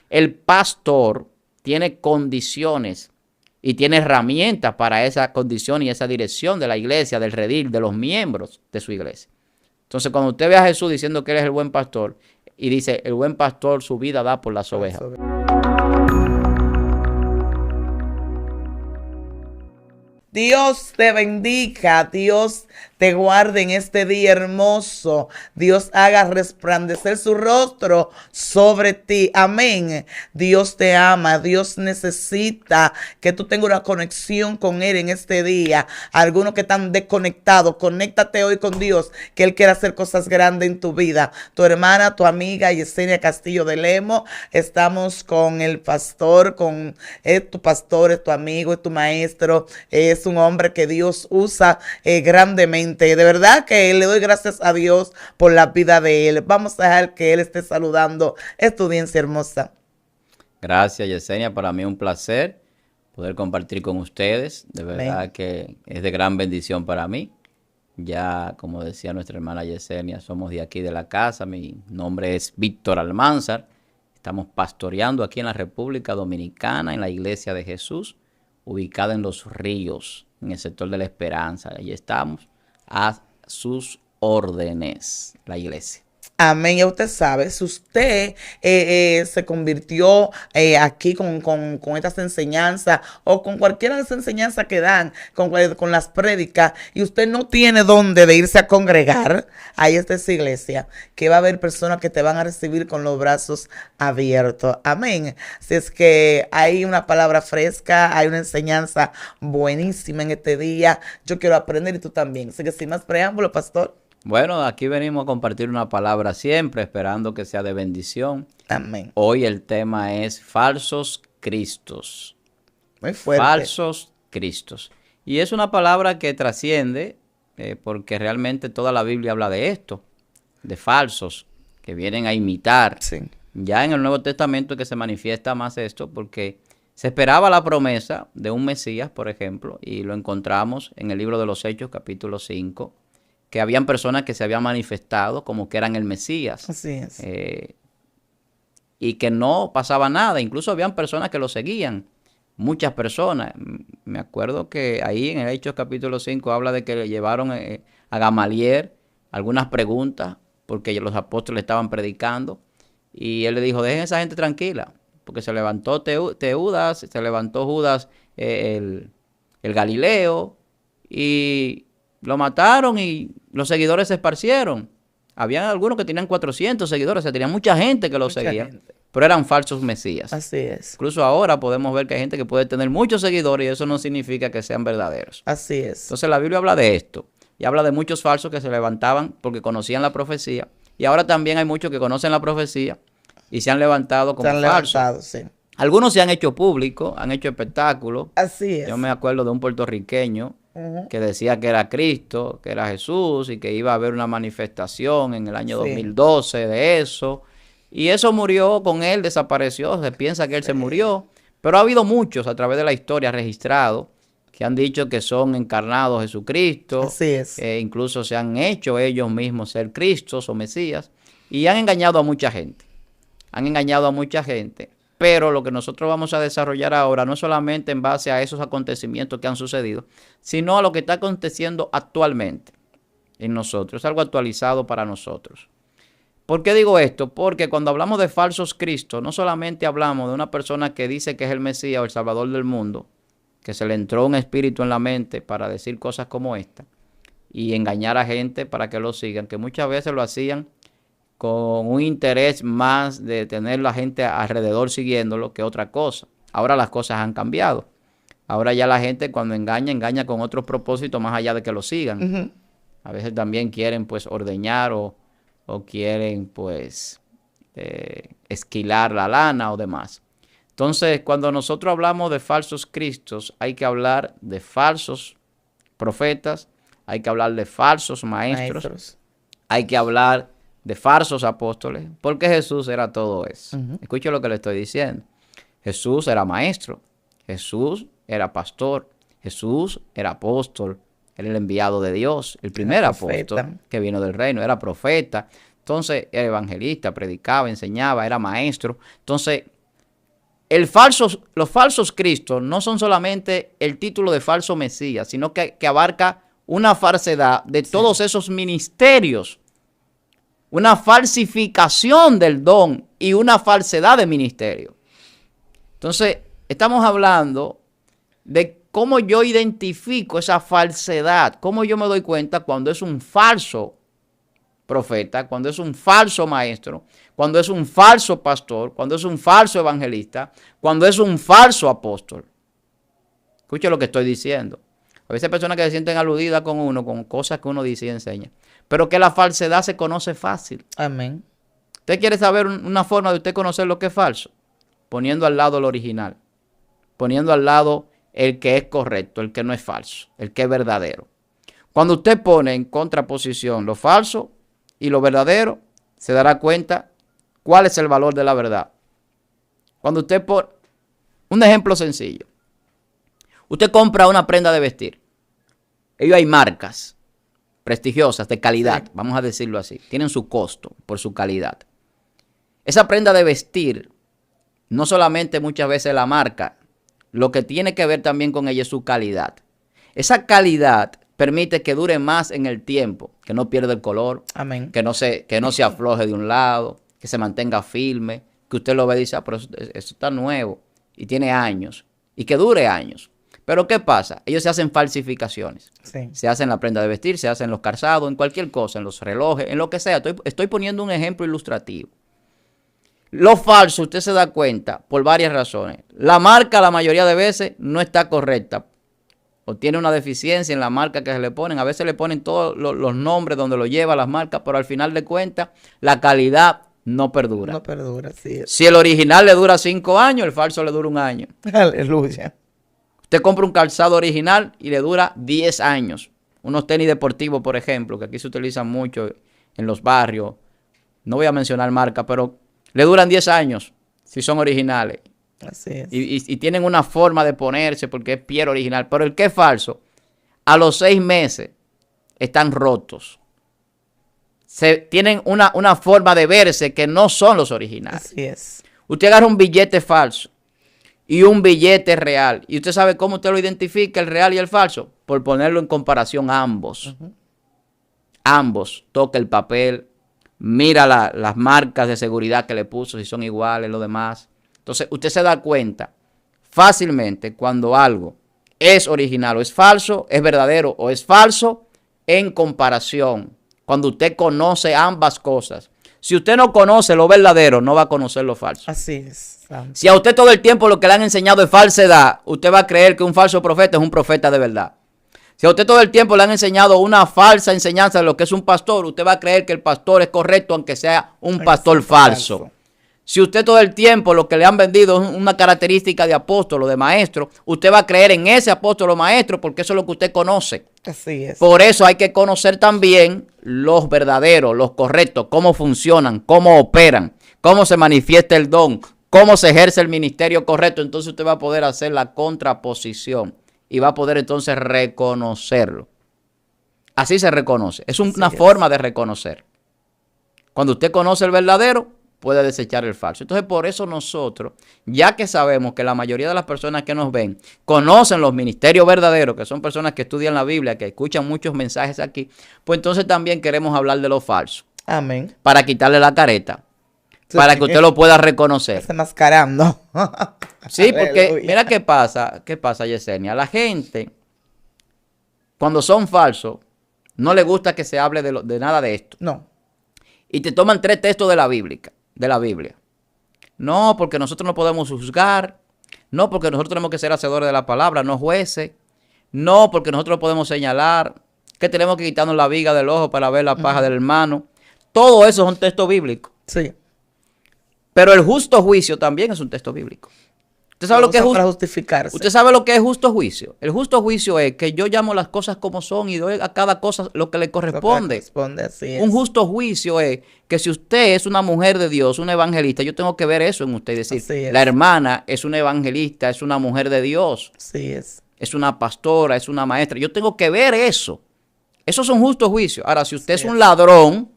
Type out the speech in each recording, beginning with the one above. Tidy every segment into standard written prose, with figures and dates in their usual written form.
El pastor tiene condiciones y tiene herramientas para esa condición y esa dirección de la iglesia, del redil, de los miembros de su iglesia. Entonces, cuando usted ve a Jesús diciendo que Él es el buen pastor y dice, el buen pastor su vida da por las ovejas. Dios te bendiga, Dios te guarde en este día hermoso. Dios haga resplandecer su rostro sobre ti. Amén. Dios te ama, Dios necesita que tú tengas una conexión con Él en este día. Algunos que están desconectados, conéctate hoy con Dios, que Él quiere hacer cosas grandes en tu vida. Tu hermana, tu amiga Yesenia Castillo de Lemos, estamos con el pastor, es tu pastor, es tu amigo, es tu maestro, es un hombre que Dios usa grandemente. De verdad que le doy gracias a Dios por la vida de él. Vamos a dejar que él esté saludando a esta audiencia hermosa. Gracias, Yesenia. Para mí es un placer poder compartir con ustedes. De verdad Amén. que es de gran bendición para mí. Ya, como decía nuestra hermana Yesenia, somos de aquí de la casa. Mi nombre es Víctor Almanzar. Estamos pastoreando aquí en la República Dominicana, en la Iglesia de Jesús, ubicada en Los Ríos, en el sector de La Esperanza. Allí estamos a sus órdenes, la iglesia. Amén. Ya usted sabe, si usted se convirtió aquí con estas enseñanzas o con cualquiera de esas enseñanzas que dan, con las prédicas, y usted no tiene dónde de irse a congregar, ahí está esa iglesia, que va a haber personas que te van a recibir con los brazos abiertos. Amén. Si es que hay una palabra fresca, hay una enseñanza buenísima en este día, yo quiero aprender y tú también. Así que sin más preámbulo, pastor. Bueno, aquí venimos a compartir una palabra siempre, esperando que sea de bendición. Amén. Hoy el tema es falsos cristos. Muy fuerte. Falsos cristos. Y es una palabra que trasciende, porque realmente toda la Biblia habla de esto, de falsos que vienen a imitar. Sí. Ya en el Nuevo Testamento es que se manifiesta más esto, porque se esperaba la promesa de un Mesías, por ejemplo, y lo encontramos en el libro de los Hechos, capítulo 5, que habían personas que se habían manifestado como que eran el Mesías. Así es. Y que no pasaba nada. Incluso habían personas que lo seguían. Muchas personas. Me acuerdo que ahí en el Hechos capítulo 5 habla de que le llevaron a Gamaliel algunas preguntas porque los apóstoles estaban predicando. Y él le dijo, dejen a esa gente tranquila. Porque se levantó Teudas, se levantó Judas el Galileo y lo mataron y los seguidores se esparcieron. Habían algunos que tenían 400 seguidores, o sea, tenían mucha gente que lo seguía, pero eran falsos mesías. Así es. Incluso ahora podemos ver que hay gente que puede tener muchos seguidores y eso no significa que sean verdaderos. Así es. Entonces la Biblia habla de esto y habla de muchos falsos que se levantaban porque conocían la profecía, y ahora también hay muchos que conocen la profecía y se han levantado como falsos. Sí. Algunos se han hecho públicos, han hecho espectáculos. Así es. Yo me acuerdo de un puertorriqueño que decía que era Cristo, que era Jesús y que iba a haber una manifestación en el año 2012 de eso. Y eso murió con él, desapareció, se piensa que él se murió. Pero ha habido muchos a través de la historia registrados que han dicho que son encarnados Jesucristo. Así es. Incluso se han hecho ellos mismos ser Cristos o Mesías y han engañado a mucha gente. Han engañado a mucha gente. Pero lo que nosotros vamos a desarrollar ahora no es solamente en base a esos acontecimientos que han sucedido, sino a lo que está aconteciendo actualmente en nosotros. Es algo actualizado para nosotros. ¿Por qué digo esto? Porque cuando hablamos de falsos cristos, no solamente hablamos de una persona que dice que es el Mesías o el Salvador del mundo, que se le entró un espíritu en la mente para decir cosas como esta y engañar a gente para que lo sigan, que muchas veces lo hacían con un interés más de tener la gente alrededor siguiéndolo que otra cosa. Ahora las cosas han cambiado. Ahora ya la gente cuando engaña con otros propósitos más allá de que lo sigan. A veces también quieren pues ordeñar o quieren pues esquilar la lana o demás. Entonces cuando nosotros hablamos de falsos cristos hay que hablar de falsos profetas, hay que hablar de falsos maestros. Hay que hablar de falsos apóstoles, porque Jesús era todo eso. Escuche lo que le estoy diciendo. Jesús era maestro, Jesús era pastor, Jesús era apóstol, era el enviado de Dios, el primer apóstol que vino del reino, era profeta, entonces era evangelista, predicaba, enseñaba, era maestro. Entonces los falsos cristos no son solamente el título de falso Mesías, sino que abarca una falsedad de todos esos ministerios, una falsificación del don y una falsedad de ministerio. Entonces, estamos hablando de cómo yo identifico esa falsedad, cómo yo me doy cuenta cuando es un falso profeta, cuando es un falso maestro, cuando es un falso pastor, cuando es un falso evangelista, cuando es un falso apóstol. Escuche lo que estoy diciendo. A veces hay personas que se sienten aludidas con uno, con cosas que uno dice y enseña, pero que la falsedad se conoce fácil. Amén. ¿Usted quiere saber una forma de usted conocer lo que es falso? Poniendo al lado lo original, poniendo al lado el que es correcto, el que no es falso, el que es verdadero. Cuando usted pone en contraposición lo falso y lo verdadero, se dará cuenta cuál es el valor de la verdad. Cuando usted pone, un ejemplo sencillo, usted compra una prenda de vestir. Ellos hay marcas prestigiosas, de calidad, sí, vamos a decirlo así. Tienen su costo por su calidad. Esa prenda de vestir, no solamente muchas veces la marca, lo que tiene que ver también con ella es su calidad. Esa calidad permite que dure más en el tiempo, que no pierda el color, amén, que no se afloje de un lado, que se mantenga firme, que usted lo ve y dice, pero eso está nuevo y tiene años, y que dure años. Pero ¿qué pasa? Ellos se hacen falsificaciones. Sí. Se hacen la prenda de vestir, se hacen los calzados, en cualquier cosa, en los relojes, en lo que sea. Estoy poniendo un ejemplo ilustrativo. Lo falso, usted se da cuenta por varias razones. La marca la mayoría de veces no está correcta o tiene una deficiencia en la marca que se le ponen. A veces le ponen todos los nombres donde lo lleva las marcas, pero al final de cuentas la calidad no perdura. No perdura, sí. Si el original le dura 5 años, el falso le dura 1 año. Aleluya. Usted compra un calzado original y le dura 10 años. Unos tenis deportivos, por ejemplo, que aquí se utilizan mucho en los barrios. No voy a mencionar marca, pero le duran 10 años si son originales. Así es. Y tienen una forma de ponerse porque es piel original. Pero el que es falso, a los 6 meses están rotos. Tienen una forma de verse que no son los originales. Así es. Usted agarra un billete falso y un billete real. ¿Y usted sabe cómo usted lo identifica, el real y el falso? Por ponerlo en comparación a ambos. Ambos. Toca el papel. Mira las marcas de seguridad que le puso, si son iguales, lo demás. Entonces, usted se da cuenta fácilmente cuando algo es original o es falso, es verdadero o es falso, en comparación. Cuando usted conoce ambas cosas. Si usted no conoce lo verdadero, no va a conocer lo falso. Así es. Si a usted todo el tiempo lo que le han enseñado es falsedad, usted va a creer que un falso profeta es un profeta de verdad. Si a usted todo el tiempo le han enseñado una falsa enseñanza de lo que es un pastor, usted va a creer que el pastor es correcto aunque sea un pastor falso. Si usted todo el tiempo lo que le han vendido es una característica de apóstol o de maestro, usted va a creer en ese apóstol o maestro porque eso es lo que usted conoce. Así es. Por eso hay que conocer también los verdaderos, los correctos, cómo funcionan, cómo operan, cómo se manifiesta el don, cómo se ejerce el ministerio correcto. Entonces usted va a poder hacer la contraposición y va a poder entonces reconocerlo. Así se reconoce. Es una forma de reconocer. Cuando usted conoce el verdadero, puede desechar el falso. Entonces, por eso nosotros, ya que sabemos que la mayoría de las personas que nos ven conocen los ministerios verdaderos, que son personas que estudian la Biblia, que escuchan muchos mensajes aquí, pues entonces también queremos hablar de lo falso. Amén. Para quitarle la careta. Sí. Para que usted lo pueda reconocer. Está mascarando. Sí, porque mira qué pasa, Yesenia. La gente, cuando son falsos, no le gusta que se hable de nada de esto. No. Y te toman 3 textos de la Biblia. No, porque nosotros no podemos juzgar. No, porque nosotros tenemos que ser hacedores de la palabra, no jueces. No, porque nosotros podemos señalar que tenemos que quitarnos la viga del ojo para ver la paja del hermano. Todo eso es un texto bíblico. Sí. Pero el justo juicio también es un texto bíblico. ¿Usted sabe lo que es para justificarse? ¿Usted sabe lo que es justo juicio? El justo juicio es que yo llamo las cosas como son y doy a cada cosa lo que le corresponde. Así es. Un justo juicio es que si usted es una mujer de Dios, una evangelista, yo tengo que ver eso en usted. Es decir, la hermana es una evangelista, es una mujer de Dios. Así es. Es una pastora, es una maestra. Yo tengo que ver eso. Eso es un justo juicio. Ahora, si usted es un ladrón,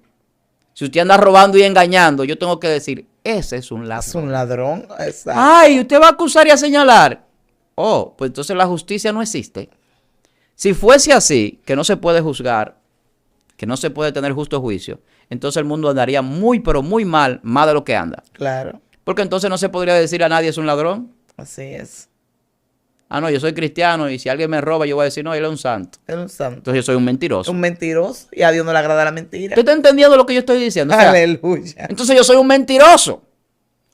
si usted anda robando y engañando, yo tengo que decir, ese es un ladrón. Es un ladrón. Exacto. Ay, usted va a acusar y a señalar. Oh, pues entonces la justicia no existe. Si fuese así, que no se puede juzgar, que no se puede tener justo juicio, entonces el mundo andaría muy, pero muy mal, más de lo que anda. Claro. Porque entonces no se podría decir a nadie es un ladrón. Así es. Ah, no, yo soy cristiano y si alguien me roba, yo voy a decir, no, él es un santo. Es un santo. Entonces yo soy un mentiroso. Un mentiroso. Y a Dios no le agrada la mentira. ¿Usted está entendiendo lo que yo estoy diciendo? O sea, Aleluya. entonces yo soy un mentiroso.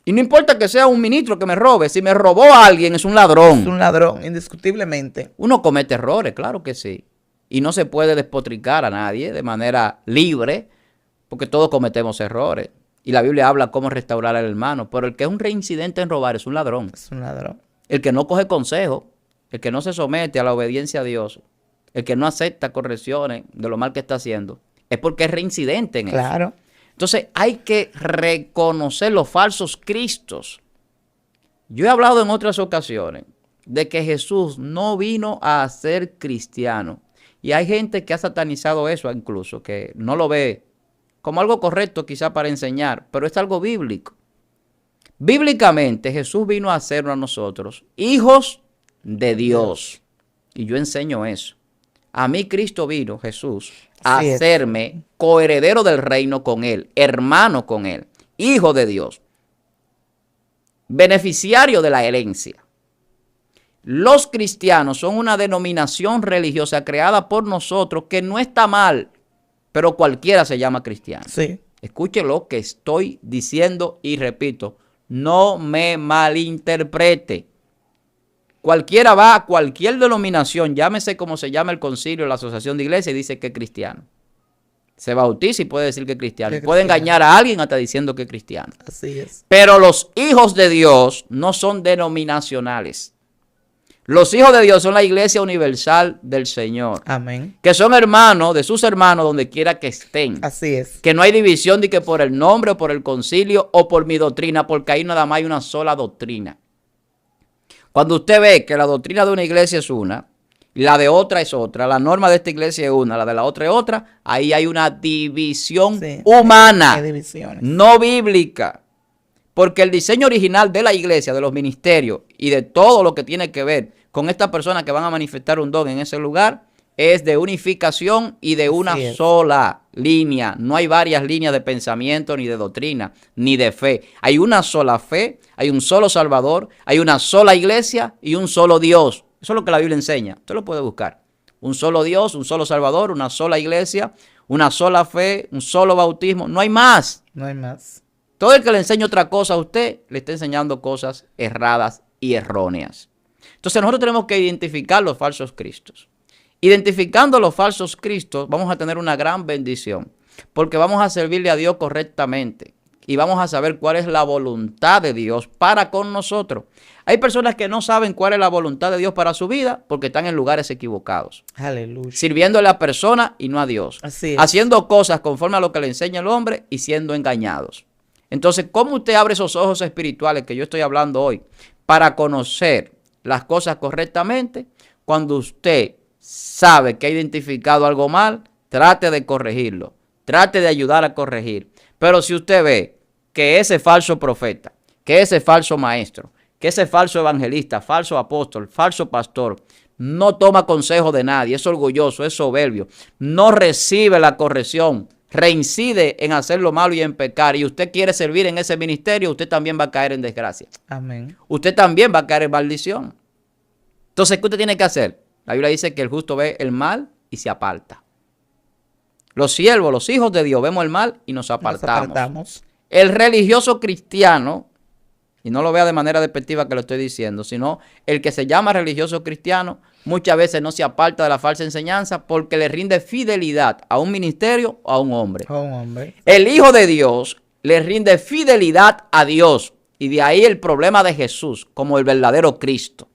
Y no importa que sea un ministro que me robe, si me robó a alguien es un ladrón. Es un ladrón, indiscutiblemente. Uno comete errores, claro que sí. Y no se puede despotricar a nadie de manera libre, porque todos cometemos errores. Y la Biblia habla cómo restaurar al hermano. Pero el que es un reincidente en robar es un ladrón. Es un ladrón. El que no coge consejo, el que no se somete a la obediencia a Dios, el que no acepta correcciones de lo mal que está haciendo, es porque es reincidente en eso. Claro. Entonces hay que reconocer los falsos cristos. Yo he hablado en otras ocasiones de que Jesús no vino a ser cristiano. Y hay gente que ha satanizado eso incluso, que no lo ve como algo correcto quizá para enseñar, pero es algo bíblico. Bíblicamente Jesús vino a hacernos a nosotros hijos de Dios. Y yo enseño eso. A mí Cristo vino, Jesús, a hacerme coheredero del reino con Él, hermano con Él, hijo de Dios, beneficiario de la herencia. Los cristianos son una denominación religiosa creada por nosotros que no está mal, pero cualquiera se llama cristiano. Sí. Escuche lo que estoy diciendo y repito, no me malinterprete. Cualquiera va a cualquier denominación, llámese como se llama el concilio, la asociación de iglesia, y dice que es cristiano. Se bautiza y puede decir que es cristiano. Puede engañar a alguien hasta diciendo que es cristiano. Así es. Pero los hijos de Dios no son denominacionales. Los hijos de Dios son la iglesia universal del Señor. Amén. Que son hermanos de sus hermanos donde quiera que estén. Así es. Que no hay división de que por el nombre o por el concilio o por mi doctrina, porque ahí nada más hay una sola doctrina. Cuando usted ve que la doctrina de una iglesia es una, y la de otra es otra, la norma de esta iglesia es una, la de la otra es otra, ahí hay una división humana, hay divisiones. No bíblica. Porque el diseño original de la iglesia, de los ministerios y de todo lo que tiene que ver con estas personas que van a manifestar un don en ese lugar, es de unificación y de una sola línea. No hay varias líneas de pensamiento, ni de doctrina, ni de fe. Hay una sola fe, hay un solo Salvador, hay una sola iglesia y un solo Dios. Eso es lo que la Biblia enseña. Usted lo puede buscar. Un solo Dios, un solo Salvador, una sola iglesia, una sola fe, un solo bautismo. No hay más. No hay más. Todo el que le enseñe otra cosa a usted, le está enseñando cosas erradas y erróneas. Entonces nosotros tenemos que identificar los falsos cristos. Identificando los falsos cristos, vamos a tener una gran bendición, porque vamos a servirle a Dios correctamente y vamos a saber cuál es la voluntad de Dios para con nosotros. Hay personas que no saben cuál es la voluntad de Dios para su vida porque están en lugares equivocados. Aleluya. Sirviéndole a personas y no a Dios. Así es. Haciendo cosas conforme a lo que le enseña el hombre y siendo engañados. Entonces, ¿cómo usted abre esos ojos espirituales que yo estoy hablando hoy para conocer las cosas correctamente? Cuando usted sabe que ha identificado algo mal, trate de corregirlo, trate de ayudar a corregir. Pero si usted ve que ese falso profeta, que ese falso maestro, que ese falso evangelista, falso apóstol, falso pastor, no toma consejo de nadie, es orgulloso, es soberbio, no recibe la corrección, reincide en hacer lo malo y en pecar, y usted quiere servir en ese ministerio, usted también va a caer en desgracia. Amén. Usted también va a caer en maldición. Entonces, ¿qué usted tiene que hacer? La Biblia dice que el justo ve el mal y se aparta. Los siervos, los hijos de Dios, vemos el mal y nos apartamos. El religioso cristiano, y no lo vea de manera despectiva que lo estoy diciendo, sino el que se llama religioso cristiano, muchas veces no se aparta de la falsa enseñanza porque le rinde fidelidad a un ministerio o a un hombre. A un hombre. El Hijo de Dios le rinde fidelidad a Dios. Y de ahí el problema de Jesús como el verdadero Cristo.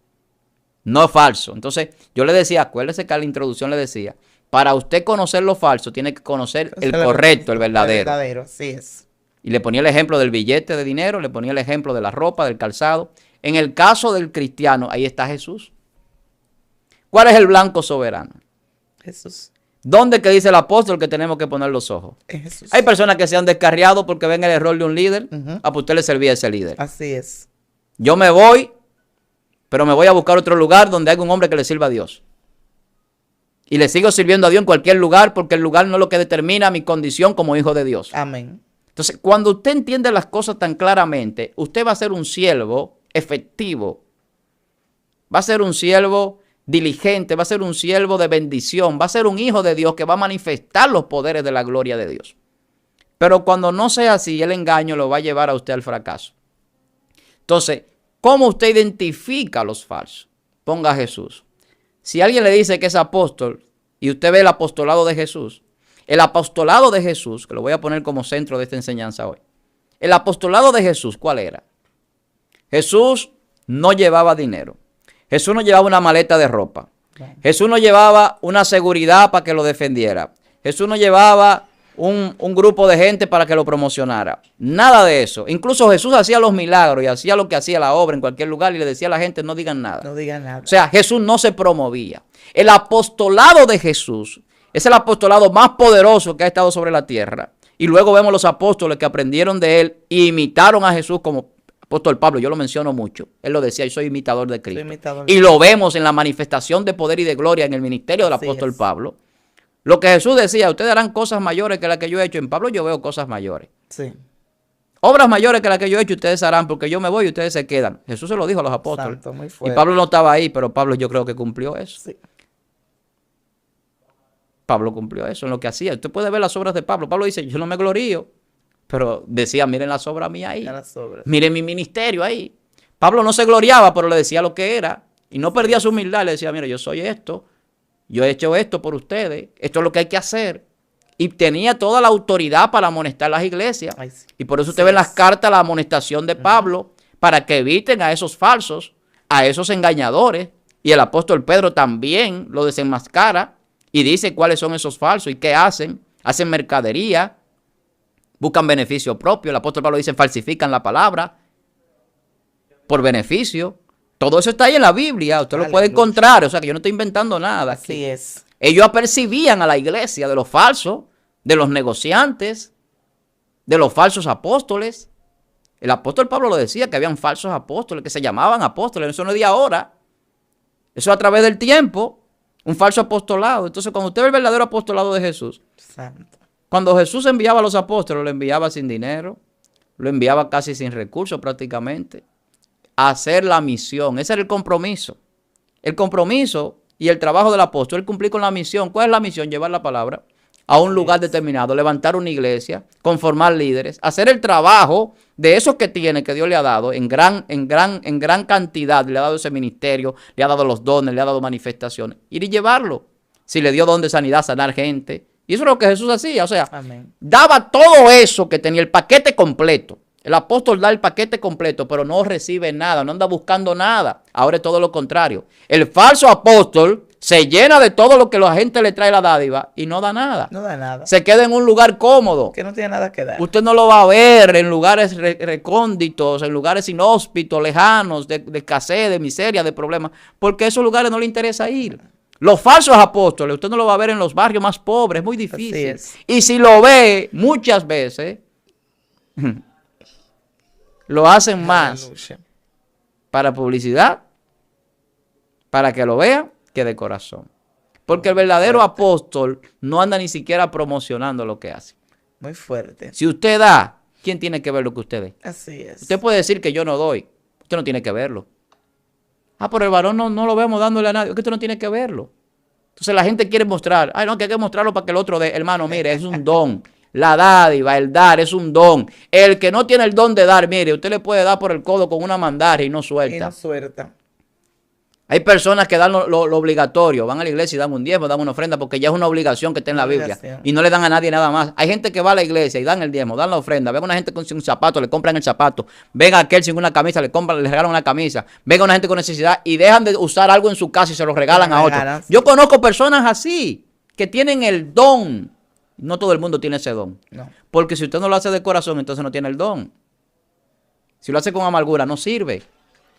No falso. Entonces, yo le decía, acuérdese que a la introducción le decía, para usted conocer lo falso, tiene que conocer el correcto, el verdadero. El verdadero, así es. Y le ponía el ejemplo del billete de dinero, le ponía el ejemplo de la ropa, del calzado. En el caso del cristiano, ahí está Jesús. ¿Cuál es el blanco soberano? Jesús. ¿Dónde que dice el apóstol que tenemos que poner los ojos? En Jesús. Hay personas que se han descarriado porque ven el error de un líder. Ujú. Pues usted le servía a ese líder. Así es. Yo me voy, pero me voy a buscar otro lugar donde haya un hombre que le sirva a Dios. Y le sigo sirviendo a Dios en cualquier lugar porque el lugar no es lo que determina mi condición como hijo de Dios. Amén. Entonces, cuando usted entiende las cosas tan claramente, usted va a ser un siervo efectivo. Va a ser un siervo diligente, va a ser un siervo de bendición, va a ser un hijo de Dios que va a manifestar los poderes de la gloria de Dios. Pero cuando no sea así, el engaño lo va a llevar a usted al fracaso. Entonces, ¿cómo usted identifica a los falsos? Ponga a Jesús. Si alguien le dice que es apóstol y usted ve el apostolado de Jesús, el apostolado de Jesús, que lo voy a poner como centro de esta enseñanza hoy. El apostolado de Jesús, ¿cuál era? Jesús no llevaba dinero. Jesús no llevaba una maleta de ropa. Jesús no llevaba una seguridad para que lo defendiera. Jesús no llevaba un grupo de gente para que lo promocionara. Nada de eso. Incluso Jesús hacía los milagros y hacía lo que hacía la obra en cualquier lugar y le decía a la gente, no digan nada. No digan nada. O sea, Jesús no se promovía. El apostolado de Jesús es el apostolado más poderoso que ha estado sobre la tierra. Y luego vemos los apóstoles que aprendieron de él e imitaron a Jesús como apóstol Pablo. Yo lo menciono mucho. Él lo decía, yo soy imitador de Cristo. Y lo vemos en la manifestación de poder y de gloria en el ministerio del apóstol Pablo. Lo que Jesús decía, ustedes harán cosas mayores que las que yo he hecho. En Pablo yo veo cosas mayores. Sí. Obras mayores que las que yo he hecho ustedes harán porque yo me voy y ustedes se quedan. Jesús se lo dijo a los apóstoles. Santo, muy Y fuerte. Pablo no estaba ahí, pero Pablo yo creo que cumplió eso. Sí. Pablo cumplió eso en lo que hacía. Usted puede ver las obras de Pablo. Pablo dice, yo no me glorío. Pero decía, miren las obras mías ahí. Miren mi ministerio ahí. Pablo no se gloriaba, pero le decía lo que era. Y no perdía su humildad. Le decía, mira, yo soy esto. Yo he hecho esto por ustedes. Esto es lo que hay que hacer. Y tenía toda la autoridad para amonestar las iglesias. Ay, sí. Y por eso usted ve en las cartas la amonestación de Pablo, para que eviten a esos falsos, a esos engañadores. Y el apóstol Pedro también lo desenmascara y dice cuáles son esos falsos y qué hacen. Hacen mercadería, buscan beneficio propio. El apóstol Pablo dice, falsifican la palabra por beneficio. Todo eso está ahí en la Biblia, usted lo puede encontrar. O sea que yo no estoy inventando nada aquí. Así es. Ellos apercibían a la iglesia de los falsos, de los negociantes, de los falsos apóstoles. El apóstol Pablo lo decía, que habían falsos apóstoles, que se llamaban apóstoles. Eso no es de ahora. Eso a través del tiempo, un falso apostolado. Entonces, cuando usted ve el verdadero apostolado de Jesús, Santo. cuando Jesús enviaba a los apóstoles, lo enviaba sin dinero, lo enviaba casi sin recursos prácticamente, a hacer la misión. Ese era el compromiso. El compromiso y el trabajo del apóstol es cumplir con la misión. ¿Cuál es la misión? Llevar la palabra a un lugar determinado, levantar una iglesia, conformar líderes, hacer el trabajo de esos que tiene, que Dios le ha dado en gran cantidad, le ha dado ese ministerio, le ha dado los dones, le ha dado manifestaciones, ir y llevarlo. Si le dio don de sanidad, sanar gente. Y eso es lo que Jesús hacía, o sea, Amén. daba todo eso que tenía, el paquete completo. El apóstol da el paquete completo, pero no recibe nada, no anda buscando nada. Ahora es todo lo contrario. El falso apóstol se llena de todo lo que la gente le trae la dádiva y no da nada. No da nada. Se queda en un lugar cómodo. Que no tiene nada que dar. Usted no lo va a ver en lugares recónditos, en lugares inhóspitos, lejanos, de escasez, de miseria, de problemas, porque a esos lugares no le interesa ir. Los falsos apóstoles, usted no lo va a ver en los barrios más pobres, es muy difícil. es. Y si lo ve, muchas veces lo hacen más Aleluya. para publicidad, para que lo vean, que de corazón. Porque el verdadero apóstol no anda ni siquiera promocionando lo que hace. Muy fuerte. Si usted da, ¿quién tiene que ver lo que usted dé? Así es. Usted puede decir que yo no doy. Usted no tiene que verlo. Ah, pero el varón no lo vemos dándole a nadie. Es que usted no tiene que verlo. Entonces la gente quiere mostrar. Ay, no, que hay que mostrarlo para que el otro dé. Hermano, mire, es un don. La dádiva, el dar es un don. El que no tiene el don de dar, mire, usted le puede dar por el codo con una mandaria y no Y suelta. no suelta. Hay personas que dan lo obligatorio, van a la iglesia y dan un diezmo, dan una ofrenda porque ya es una obligación que está en la Biblia Obligación. y no le dan a nadie nada más. Hay gente que va a la iglesia y dan el diezmo, dan la ofrenda. Ven a una gente sin un zapato, le compran el zapato. Ven a aquel sin una camisa, le regalan una camisa. Ven a una gente con necesidad y dejan de usar algo en su casa y se lo regalan a otro. Regalan, sí. Yo conozco personas así que tienen el don. No todo el mundo tiene ese don. No. Porque si usted no lo hace de corazón, entonces no tiene el don. Si lo hace con amargura, no sirve.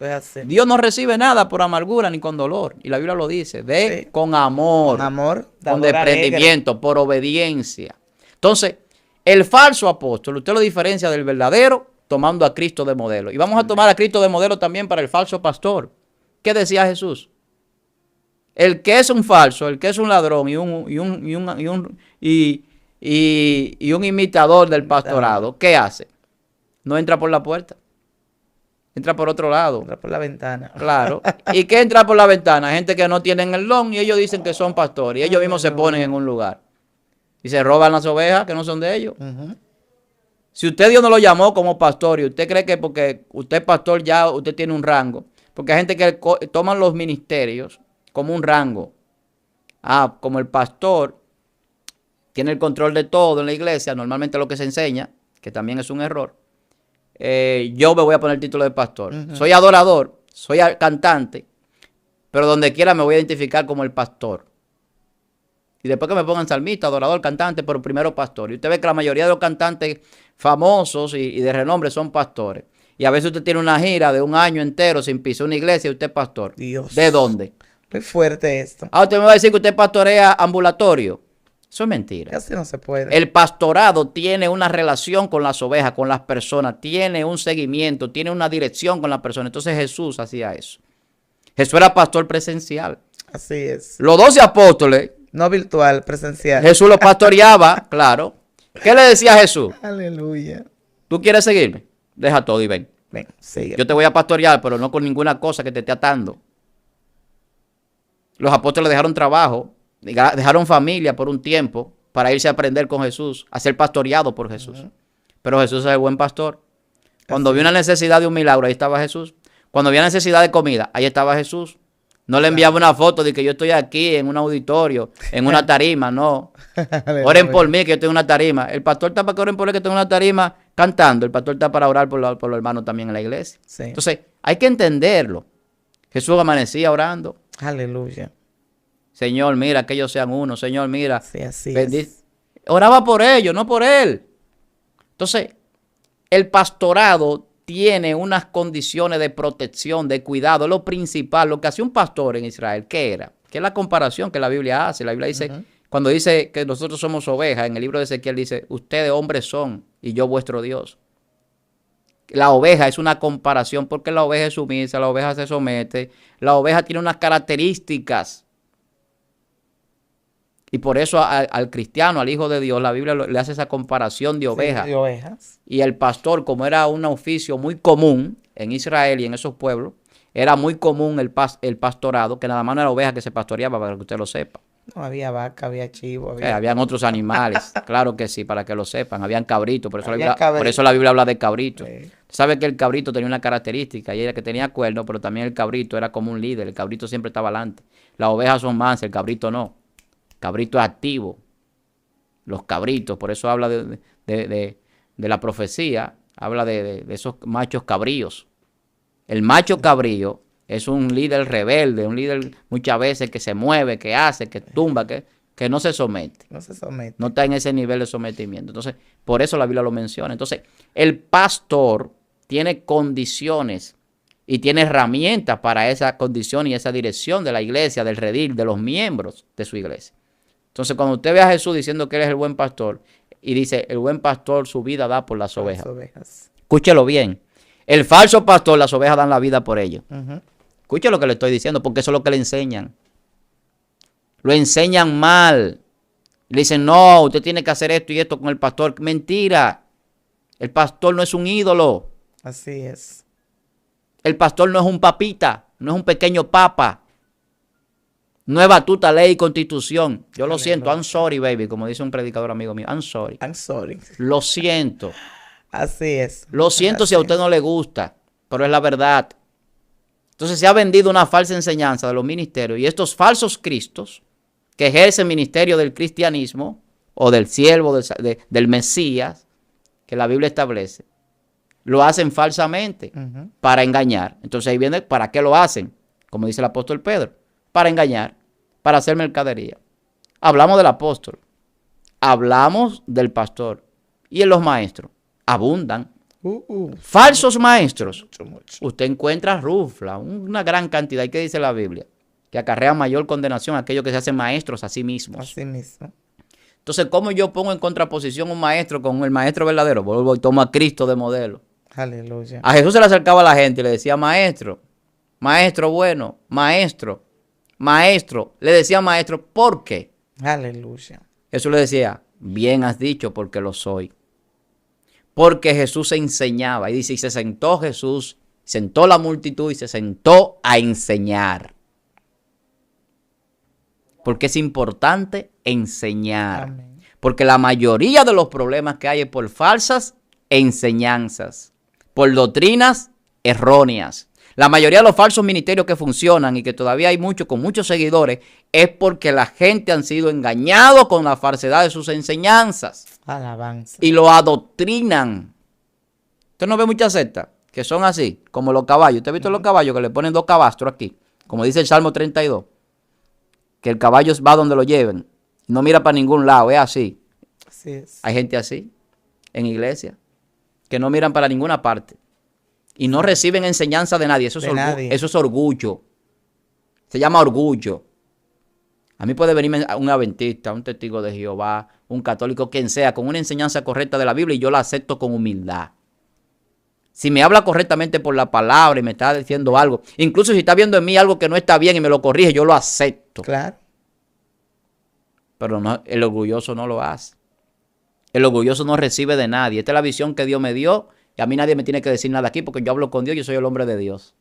Es así. Dios no recibe nada por amargura ni con dolor. Y la Biblia lo dice. Sí. Con amor. Con amor. Con dador alegre. desprendimiento, por obediencia. Entonces, el falso apóstol, usted lo diferencia del verdadero tomando a Cristo de modelo. Y vamos a tomar a Cristo de modelo también para el falso pastor. ¿Qué decía Jesús? El que es un falso, el que es un ladrón y un imitador del pastorado, ¿qué hace? No entra por la puerta. Entra por otro lado. Entra por la ventana. Claro. ¿Y qué entra por la ventana? Gente que no tienen el don y ellos dicen que son pastores. Y ellos mismos se ponen en un lugar. Y se roban las ovejas que no son de ellos. Si usted Dios no lo llamó como pastor y usted cree que porque usted es pastor ya usted tiene un rango. Porque hay gente que toman los ministerios como un rango. Como el pastor tiene el control de todo en la iglesia, normalmente lo que se enseña, que también es un error. Yo me voy a poner el título de pastor. Soy adorador, soy cantante, pero donde quiera me voy a identificar como el pastor. Y después que me pongan salmista, adorador, cantante, pero primero pastor. Y usted ve que la mayoría de los cantantes famosos y de renombre son pastores. Y a veces usted tiene una gira de un año entero sin pisar una iglesia y usted es pastor. Dios. ¿De dónde? Muy fuerte esto. Usted me va a decir que usted pastorea ambulatorio. Eso es mentira. Así no se puede. El pastorado tiene una relación con las ovejas, con las personas, tiene un seguimiento, tiene una dirección con las personas. Entonces Jesús hacía eso. Jesús era pastor presencial. Así es. Los 12 apóstoles, No virtual, presencial. Jesús los pastoreaba, claro. ¿Qué le decía a Jesús? Aleluya. ¿Tú quieres seguirme? Deja todo y ven. Ven, sigue. Yo te voy a pastorear, pero no con ninguna cosa que te esté atando. Los apóstoles dejaron trabajo, dejaron familia por un tiempo para irse a aprender con Jesús, a ser pastoreado por Jesús. Pero Jesús es el buen pastor. Cuando vio una necesidad de un milagro, ahí estaba Jesús. Cuando había necesidad de comida, ahí estaba Jesús. No le enviaba una foto de que yo estoy aquí en un auditorio, en una tarima, no. Oren por mí que yo estoy en una tarima. El pastor está para que oren por él que estoy en una tarima cantando. El pastor está para orar por los hermanos también en la iglesia. Sí. Entonces, hay que entenderlo. Jesús amanecía orando. Aleluya. Señor, mira que ellos sean uno. Señor, mira. Sí, así es. Oraba por ellos, no por él. Entonces, el pastorado tiene unas condiciones de protección, de cuidado. Lo principal, lo que hacía un pastor en Israel, ¿qué era? Que es la comparación que la Biblia hace. La Biblia dice, cuando dice que nosotros somos ovejas, en el libro de Ezequiel dice, ustedes hombres son y yo vuestro Dios. La oveja es una comparación porque la oveja es sumisa, la oveja se somete, la oveja tiene unas características. Y por eso al cristiano, al hijo de Dios, la Biblia le hace esa comparación de oveja. Sí, de ovejas. Y el pastor, como era un oficio muy común en Israel y en esos pueblos, era muy común el pastorado, que nada más no era oveja que se pastoreaba, para que usted lo sepa. No, había vaca, había chivo. Habían otros animales, claro que sí, para que lo sepan. Habían cabritos, por eso Había la Biblia habla de cabritos. Sí. Sabe que el cabrito tenía una característica, y era que tenía cuernos, pero también el cabrito era como un líder. El cabrito siempre estaba adelante. Las ovejas son mansas, el cabrito no. El cabrito es activo. Los cabritos, por eso habla de la profecía, habla de esos machos cabríos. El macho cabrío es un líder rebelde, un líder muchas veces que se mueve, que hace, que tumba, que no se somete. No se somete. No está en ese nivel de sometimiento. Entonces, por eso la Biblia lo menciona. Entonces, el pastor tiene condiciones y tiene herramientas para esa condición y esa dirección de la iglesia, del redil, de los miembros de su iglesia. Entonces, cuando usted ve a Jesús diciendo que él es el buen pastor y dice, el buen pastor su vida da por las ovejas. Escúchelo bien. El falso pastor, las ovejas dan la vida por ellos. Escuche lo que le estoy diciendo, porque eso es lo que le enseñan. Lo enseñan mal. Le dicen, no, usted tiene que hacer esto y esto con el pastor. Mentira. El pastor no es un ídolo. Así es. El pastor no es un papita, no es un pequeño papa. No es batuta, ley y constitución. Yo lo siento, I'm sorry, baby, como dice un predicador amigo mío. I'm sorry. I'm sorry. Lo siento. Así es. Lo siento si a usted no le gusta, pero es la verdad. Entonces se ha vendido una falsa enseñanza de los ministerios y estos falsos cristos que ejercen ministerio del cristianismo o del siervo, del Mesías, que la Biblia establece, lo hacen falsamente para engañar. Entonces ahí viene, ¿para qué lo hacen? Como dice el apóstol Pedro, para engañar, para hacer mercadería. Hablamos del apóstol, hablamos del pastor y en los maestros abundan Falsos maestros. Mucho, mucho. Usted encuentra rufla, una gran cantidad. ¿Y qué dice la Biblia? Que acarrea mayor condenación a aquellos que se hacen maestros a sí mismos. Así mismo. Entonces, ¿cómo yo pongo en contraposición un maestro con el maestro verdadero? Vuelvo y tomo a Cristo de modelo. Aleluya. A Jesús se le acercaba a la gente y le decía, maestro, maestro bueno, maestro, maestro. Le decía maestro, ¿por qué? Aleluya. Jesús le decía, bien has dicho porque lo soy. Porque Jesús enseñaba. Y dice, y se sentó Jesús, sentó la multitud y se sentó a enseñar. Porque es importante enseñar. Amén. Porque la mayoría de los problemas que hay es por falsas enseñanzas, por doctrinas erróneas. La mayoría de los falsos ministerios que funcionan y que todavía hay muchos con muchos seguidores es porque la gente han sido engañados con la falsedad de sus enseñanzas Alabanza. y lo adoctrinan. Usted no ve muchas sectas que son así, como los caballos. ¿Usted ha visto los caballos que le ponen dos cabastros aquí? Como dice el Salmo 32. Que el caballo va donde lo lleven. No mira para ningún lado, es así. Así es. Hay gente así en iglesia que no miran para ninguna parte y no reciben enseñanza de nadie. Eso es, nadie. Eso es orgullo. Se llama orgullo. A mí puede venirme un adventista, un testigo de Jehová, un católico, quien sea, con una enseñanza correcta de la Biblia y yo la acepto con humildad. Si me habla correctamente por la palabra y me está diciendo algo, incluso si está viendo en mí algo que no está bien y me lo corrige, yo lo acepto. Claro. Pero no, el orgulloso no lo hace. El orgulloso no recibe de nadie. Esta es la visión que Dios me dio y a mí nadie me tiene que decir nada aquí porque yo hablo con Dios, yo soy el hombre de Dios.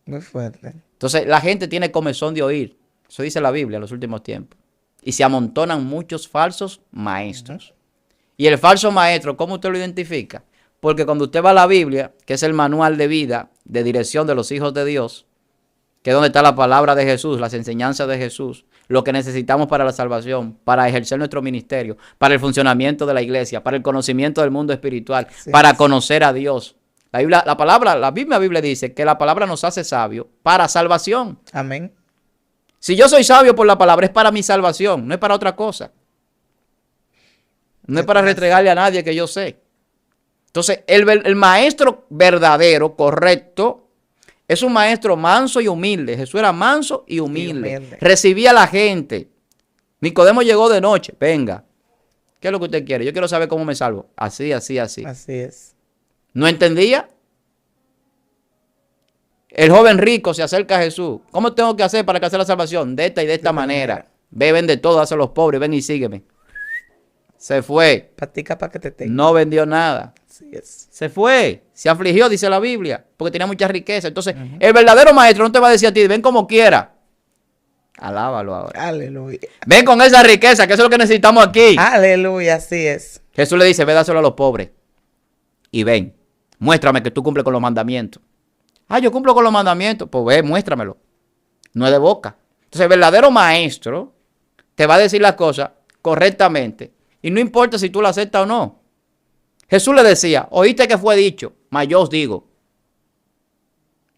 Muy fuerte. Entonces la gente tiene comezón de oír. Eso dice la Biblia en los últimos tiempos. Y se amontonan muchos falsos maestros. Y el falso maestro, ¿cómo usted lo identifica? Porque cuando usted va a la Biblia, que es el manual de vida, de dirección de los hijos de Dios, que es donde está la palabra de Jesús, las enseñanzas de Jesús, lo que necesitamos para la salvación, para ejercer nuestro ministerio, para el funcionamiento de la iglesia, para el conocimiento del mundo espiritual, Sí. para conocer a Dios. La misma Biblia dice que la palabra nos hace sabios para salvación. Amén. Si yo soy sabio por la palabra, es para mi salvación, no es para otra cosa. No es para restregarle a nadie que yo sé. Entonces, el maestro verdadero, correcto, es un maestro manso y humilde. Jesús era manso y humilde. Recibía a la gente. Nicodemo llegó de noche. Venga, ¿qué es lo que usted quiere? Yo quiero saber cómo me salvo. Así, así, así. Así es. ¿No entendía? El joven rico se acerca a Jesús. ¿Cómo tengo que hacer para alcanzar la salvación? De esta y de esta manera. Ve, vende todo, hace a los pobres, ven y sígueme. Se fue. Practica para que te tenga. No vendió nada. Así es. Se fue. Se afligió, dice la Biblia, porque tenía mucha riqueza. Entonces, el verdadero maestro no te va a decir a ti, ven como quiera. Alábalo ahora. Aleluya. Ven con esa riqueza, que eso es lo que necesitamos aquí. Aleluya, así es. Jesús le dice, ve, dáselo a los pobres. Y ven, muéstrame que tú cumples con los mandamientos. Ah, yo cumplo con los mandamientos. Pues ve, muéstramelo. No es de boca. Entonces, el verdadero maestro te va a decir las cosas correctamente. Y no importa si tú lo aceptas o no. Jesús le decía, oíste que fue dicho, mas yo os digo.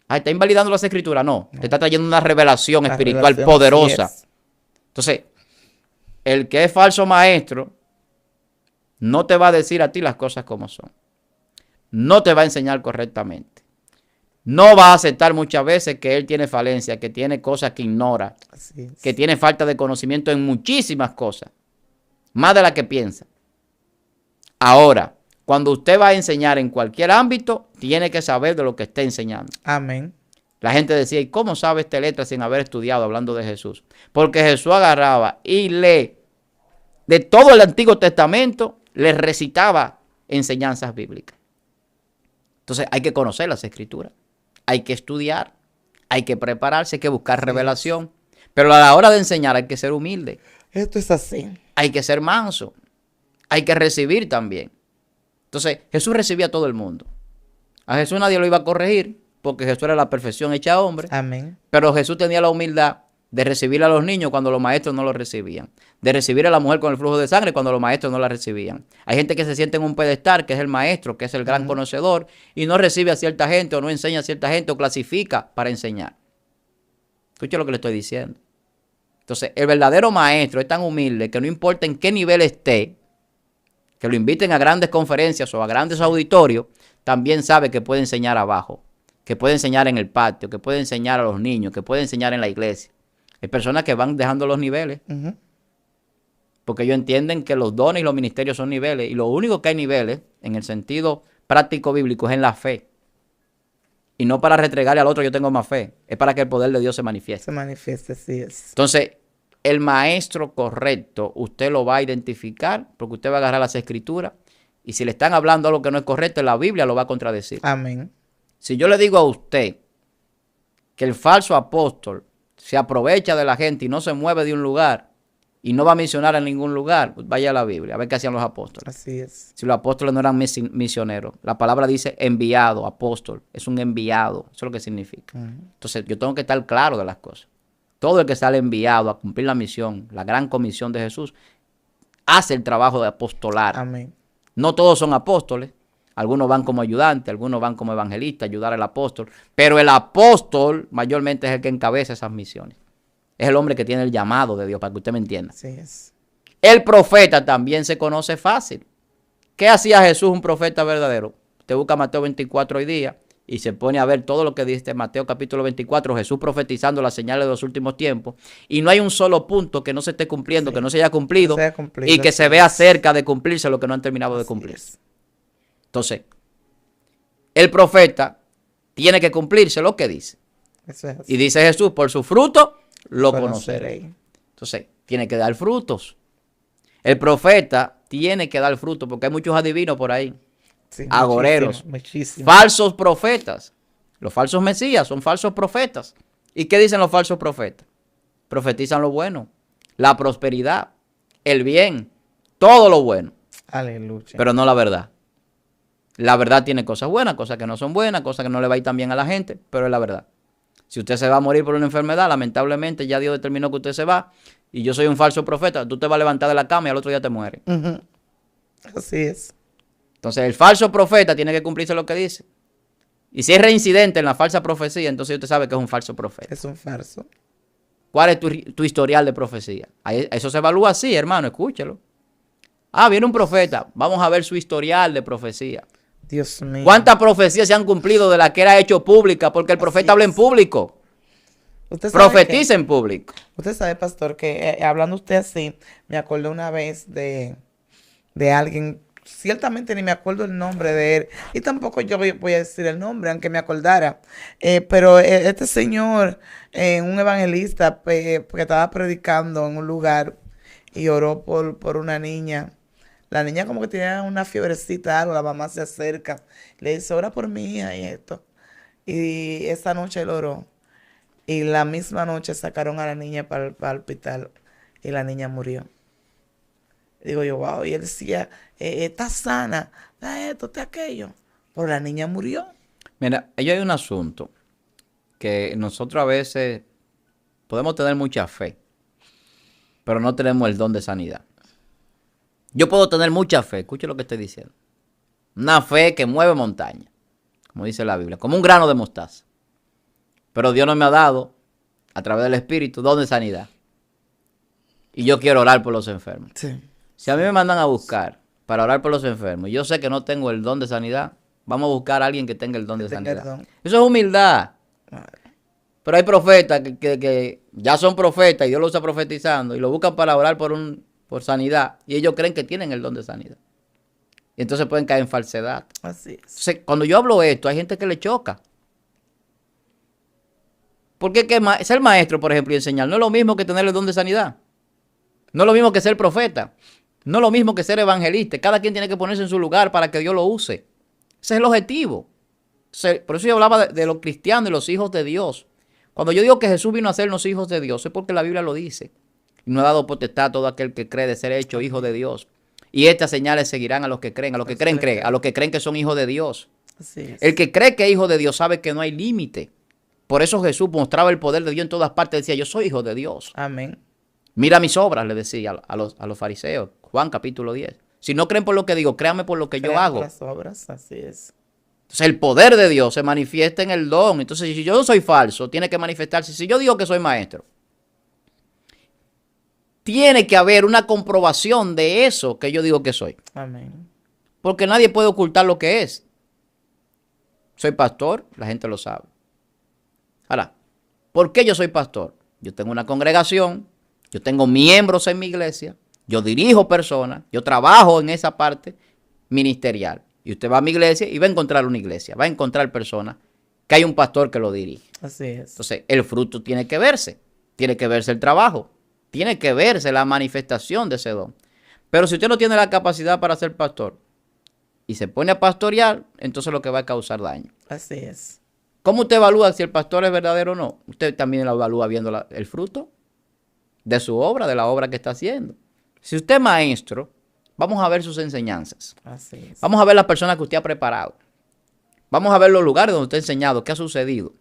Ah, ¿está invalidando las escrituras? No, te está trayendo una revelación La espiritual revelación, poderosa. así es. Entonces, el que es falso maestro no te va a decir a ti las cosas como son. No te va a enseñar correctamente. No va a aceptar muchas veces que él tiene falencia, que tiene cosas que ignora, Así es. que tiene falta de conocimiento en muchísimas cosas, más de las que piensa. Ahora, cuando usted va a enseñar en cualquier ámbito, tiene que saber de lo que está enseñando. Amén. La gente decía, ¿y cómo sabe esta letra sin haber estudiado hablando de Jesús? Porque Jesús agarraba y de todo el Antiguo Testamento, le recitaba enseñanzas bíblicas. Entonces hay que conocer las escrituras, hay que estudiar, hay que prepararse, hay que buscar revelación. Pero a la hora de enseñar hay que ser humilde, Esto es así. hay que ser manso, hay que recibir también. Entonces Jesús recibía a todo el mundo. A Jesús nadie lo iba a corregir porque Jesús era la perfección hecha hombre. Amén. Pero Jesús tenía la humildad de recibir a los niños cuando los maestros no los recibían. De recibir a la mujer con el flujo de sangre cuando los maestros no la recibían. Hay gente que se siente en un pedestal, que es el maestro, que es el gran conocedor, y no recibe a cierta gente o no enseña a cierta gente o clasifica para enseñar. Escuche lo que le estoy diciendo. Entonces, el verdadero maestro es tan humilde que no importa en qué nivel esté, que lo inviten a grandes conferencias o a grandes auditorios, también sabe que puede enseñar abajo, que puede enseñar en el patio, que puede enseñar a los niños, que puede enseñar en la iglesia. Hay personas que van dejando los niveles, porque ellos entienden que los dones y los ministerios son niveles, y lo único que hay niveles, en el sentido práctico bíblico, es en la fe. Y no para restregarle al otro yo tengo más fe, es para que el poder de Dios se manifieste. Se manifieste, sí es. Entonces, el maestro correcto, usted lo va a identificar, porque usted va a agarrar las escrituras, y si le están hablando algo que no es correcto, la Biblia lo va a contradecir. Amén. Si yo le digo a usted que el falso apóstol se aprovecha de la gente y no se mueve de un lugar y no va a misionar en ningún lugar, pues vaya a la Biblia, a ver qué hacían los apóstoles. Así es. Si los apóstoles no eran misioneros, la palabra dice enviado, apóstol, es un enviado, eso es lo que significa. Entonces yo tengo que estar claro de las cosas. Todo el que sale enviado a cumplir la misión, la gran comisión de Jesús, hace el trabajo de apostolar. Amén. No todos son apóstoles. Algunos van como ayudantes, algunos van como evangelistas, ayudar al apóstol. Pero el apóstol mayormente es el que encabeza esas misiones. Es el hombre que tiene el llamado de Dios, para que usted me entienda. Así es. El profeta también se conoce fácil. ¿Qué hacía Jesús, un profeta verdadero? Usted busca Mateo 24 hoy día y se pone a ver todo lo que dice Mateo capítulo 24, Jesús profetizando las señales de los últimos tiempos. Y no hay un solo punto que no se esté cumpliendo, que no se haya cumplido, y que se vea cerca de cumplirse lo que no han terminado de cumplirse. Entonces, el profeta tiene que cumplirse lo que dice. Eso es así. Y dice Jesús, por su fruto lo conoceré. Entonces, tiene que dar frutos. El profeta tiene que dar frutos, porque hay muchos adivinos por ahí. Sí, agoreros, muchísimo. Falsos profetas. Los falsos mesías son falsos profetas. ¿Y qué dicen los falsos profetas? Profetizan lo bueno, la prosperidad, el bien, todo lo bueno. Aleluya. Pero no la verdad. La verdad tiene cosas buenas, cosas que no son buenas, cosas que no le va a ir tan bien a la gente, pero es la verdad. Si usted se va a morir por una enfermedad, lamentablemente ya Dios determinó que usted se va, y yo soy un falso profeta, tú te vas a levantar de la cama y al otro día te mueres. Así es. Entonces el falso profeta tiene que cumplirse lo que dice. Y si es reincidente en la falsa profecía, entonces usted sabe que es un falso profeta. Es un falso. ¿Cuál es tu historial de profecía? Eso se evalúa así, hermano, escúchelo. Viene un profeta, vamos a ver su historial de profecía. Dios mío. ¿Cuántas profecías se han cumplido de la que era hecho pública? Porque el profeta habla en público. Profetiza en público. Usted sabe, pastor, que hablando usted así, me acordé una vez de alguien, ciertamente ni me acuerdo el nombre de él, y tampoco yo voy a decir el nombre, aunque me acordara, pero este señor, un evangelista, que estaba predicando en un lugar y oró por una niña. La niña como que tenía una fiebrecita, algo, la mamá se acerca, le dice, ora por mi hija y esto. Y esa noche él oró. Y la misma noche sacaron a la niña para el hospital y la niña murió. Digo yo, wow, y él decía, está sana, está esto, está aquello. Pero la niña murió. Mira, ahí hay un asunto que nosotros a veces podemos tener mucha fe, pero no tenemos el don de sanidad. Yo puedo tener mucha fe, escuche lo que estoy diciendo. Una fe que mueve montaña, como dice la Biblia, como un grano de mostaza. Pero Dios no me ha dado, a través del Espíritu, don de sanidad. Y yo quiero orar por los enfermos. Sí. Si a mí me mandan a buscar para orar por los enfermos, y yo sé que no tengo el don de sanidad, vamos a buscar a alguien que tenga el don de sanidad. Eso es humildad. Pero hay profetas que ya son profetas y Dios los está profetizando y lo buscan para orar por sanidad, y ellos creen que tienen el don de sanidad. Y entonces pueden caer en falsedad. Así es. Entonces, cuando yo hablo esto, hay gente que le choca. Porque ser maestro, por ejemplo, y enseñar, no es lo mismo que tener el don de sanidad. No es lo mismo que ser profeta. No es lo mismo que ser evangelista. Cada quien tiene que ponerse en su lugar para que Dios lo use. Ese es el objetivo. Entonces, por eso yo hablaba de los cristianos y los hijos de Dios. Cuando yo digo que Jesús vino a hacernos hijos de Dios, es porque la Biblia lo dice. Y no ha dado potestad a todo aquel que cree de ser hecho hijo de Dios. Y estas señales seguirán a los que creen. A los que creen, a los que creen que son hijos de Dios. Así es. El que cree que es hijo de Dios sabe que no hay límite. Por eso Jesús mostraba el poder de Dios en todas partes. Decía, yo soy hijo de Dios. Amén. Mira mis obras, le decía a los fariseos. Juan capítulo 10. Si no creen por lo que digo, créanme por lo que yo hago. Las obras, así es. Entonces el poder de Dios se manifiesta en el don. Entonces si yo no soy falso, tiene que manifestarse. Si yo digo que soy maestro, tiene que haber una comprobación de eso que yo digo que soy. Amén. Porque nadie puede ocultar lo que es. Soy pastor, la gente lo sabe. Ahora, ¿por qué yo soy pastor? Yo tengo una congregación, yo tengo miembros en mi iglesia, yo dirijo personas, yo trabajo en esa parte ministerial. Y usted va a mi iglesia y va a encontrar una iglesia, va a encontrar personas que hay un pastor que lo dirige. Así es. Entonces, el fruto tiene que verse el trabajo, tiene que verse la manifestación de ese don. Pero si usted no tiene la capacidad para ser pastor y se pone a pastorear, entonces lo que va a causar daño. Así es. ¿Cómo usted evalúa si el pastor es verdadero o no? Usted también lo evalúa viendo el fruto de su obra, de la obra que está haciendo. Si usted es maestro, vamos a ver sus enseñanzas. Así es. Vamos a ver las personas que usted ha preparado. Vamos a ver los lugares donde usted ha enseñado, qué ha sucedido.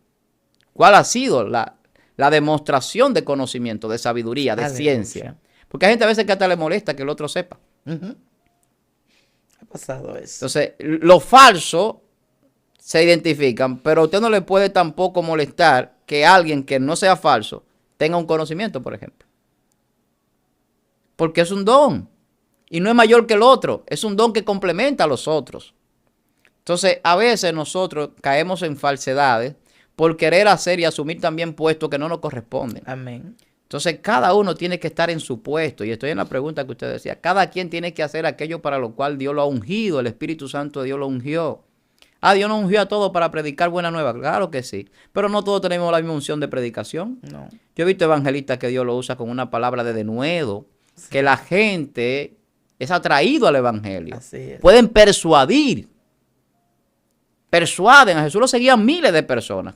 ¿Cuál ha sido la demostración de conocimiento, de sabiduría, de ciencia? Porque hay gente a veces que hasta le molesta que el otro sepa. Ha pasado eso. Entonces, los falsos se identifican, pero a usted no le puede tampoco molestar que alguien que no sea falso tenga un conocimiento, por ejemplo. Porque es un don. Y no es mayor que el otro. Es un don que complementa a los otros. Entonces, a veces nosotros caemos en falsedades por querer hacer y asumir también puestos que no nos corresponden. Amén. Entonces, cada uno tiene que estar en su puesto. Y estoy en la pregunta que usted decía. Cada quien tiene que hacer aquello para lo cual Dios lo ha ungido. El Espíritu Santo de Dios lo ungió. Dios nos ungió a todos para predicar buena nueva. Claro que sí. Pero no todos tenemos la misma unción de predicación. No. Yo he visto evangelistas que Dios lo usa con una palabra de denuedo. Sí. Que la gente es atraído al evangelio. Así es. Pueden persuadir. Persuaden. A Jesús lo seguían miles de personas.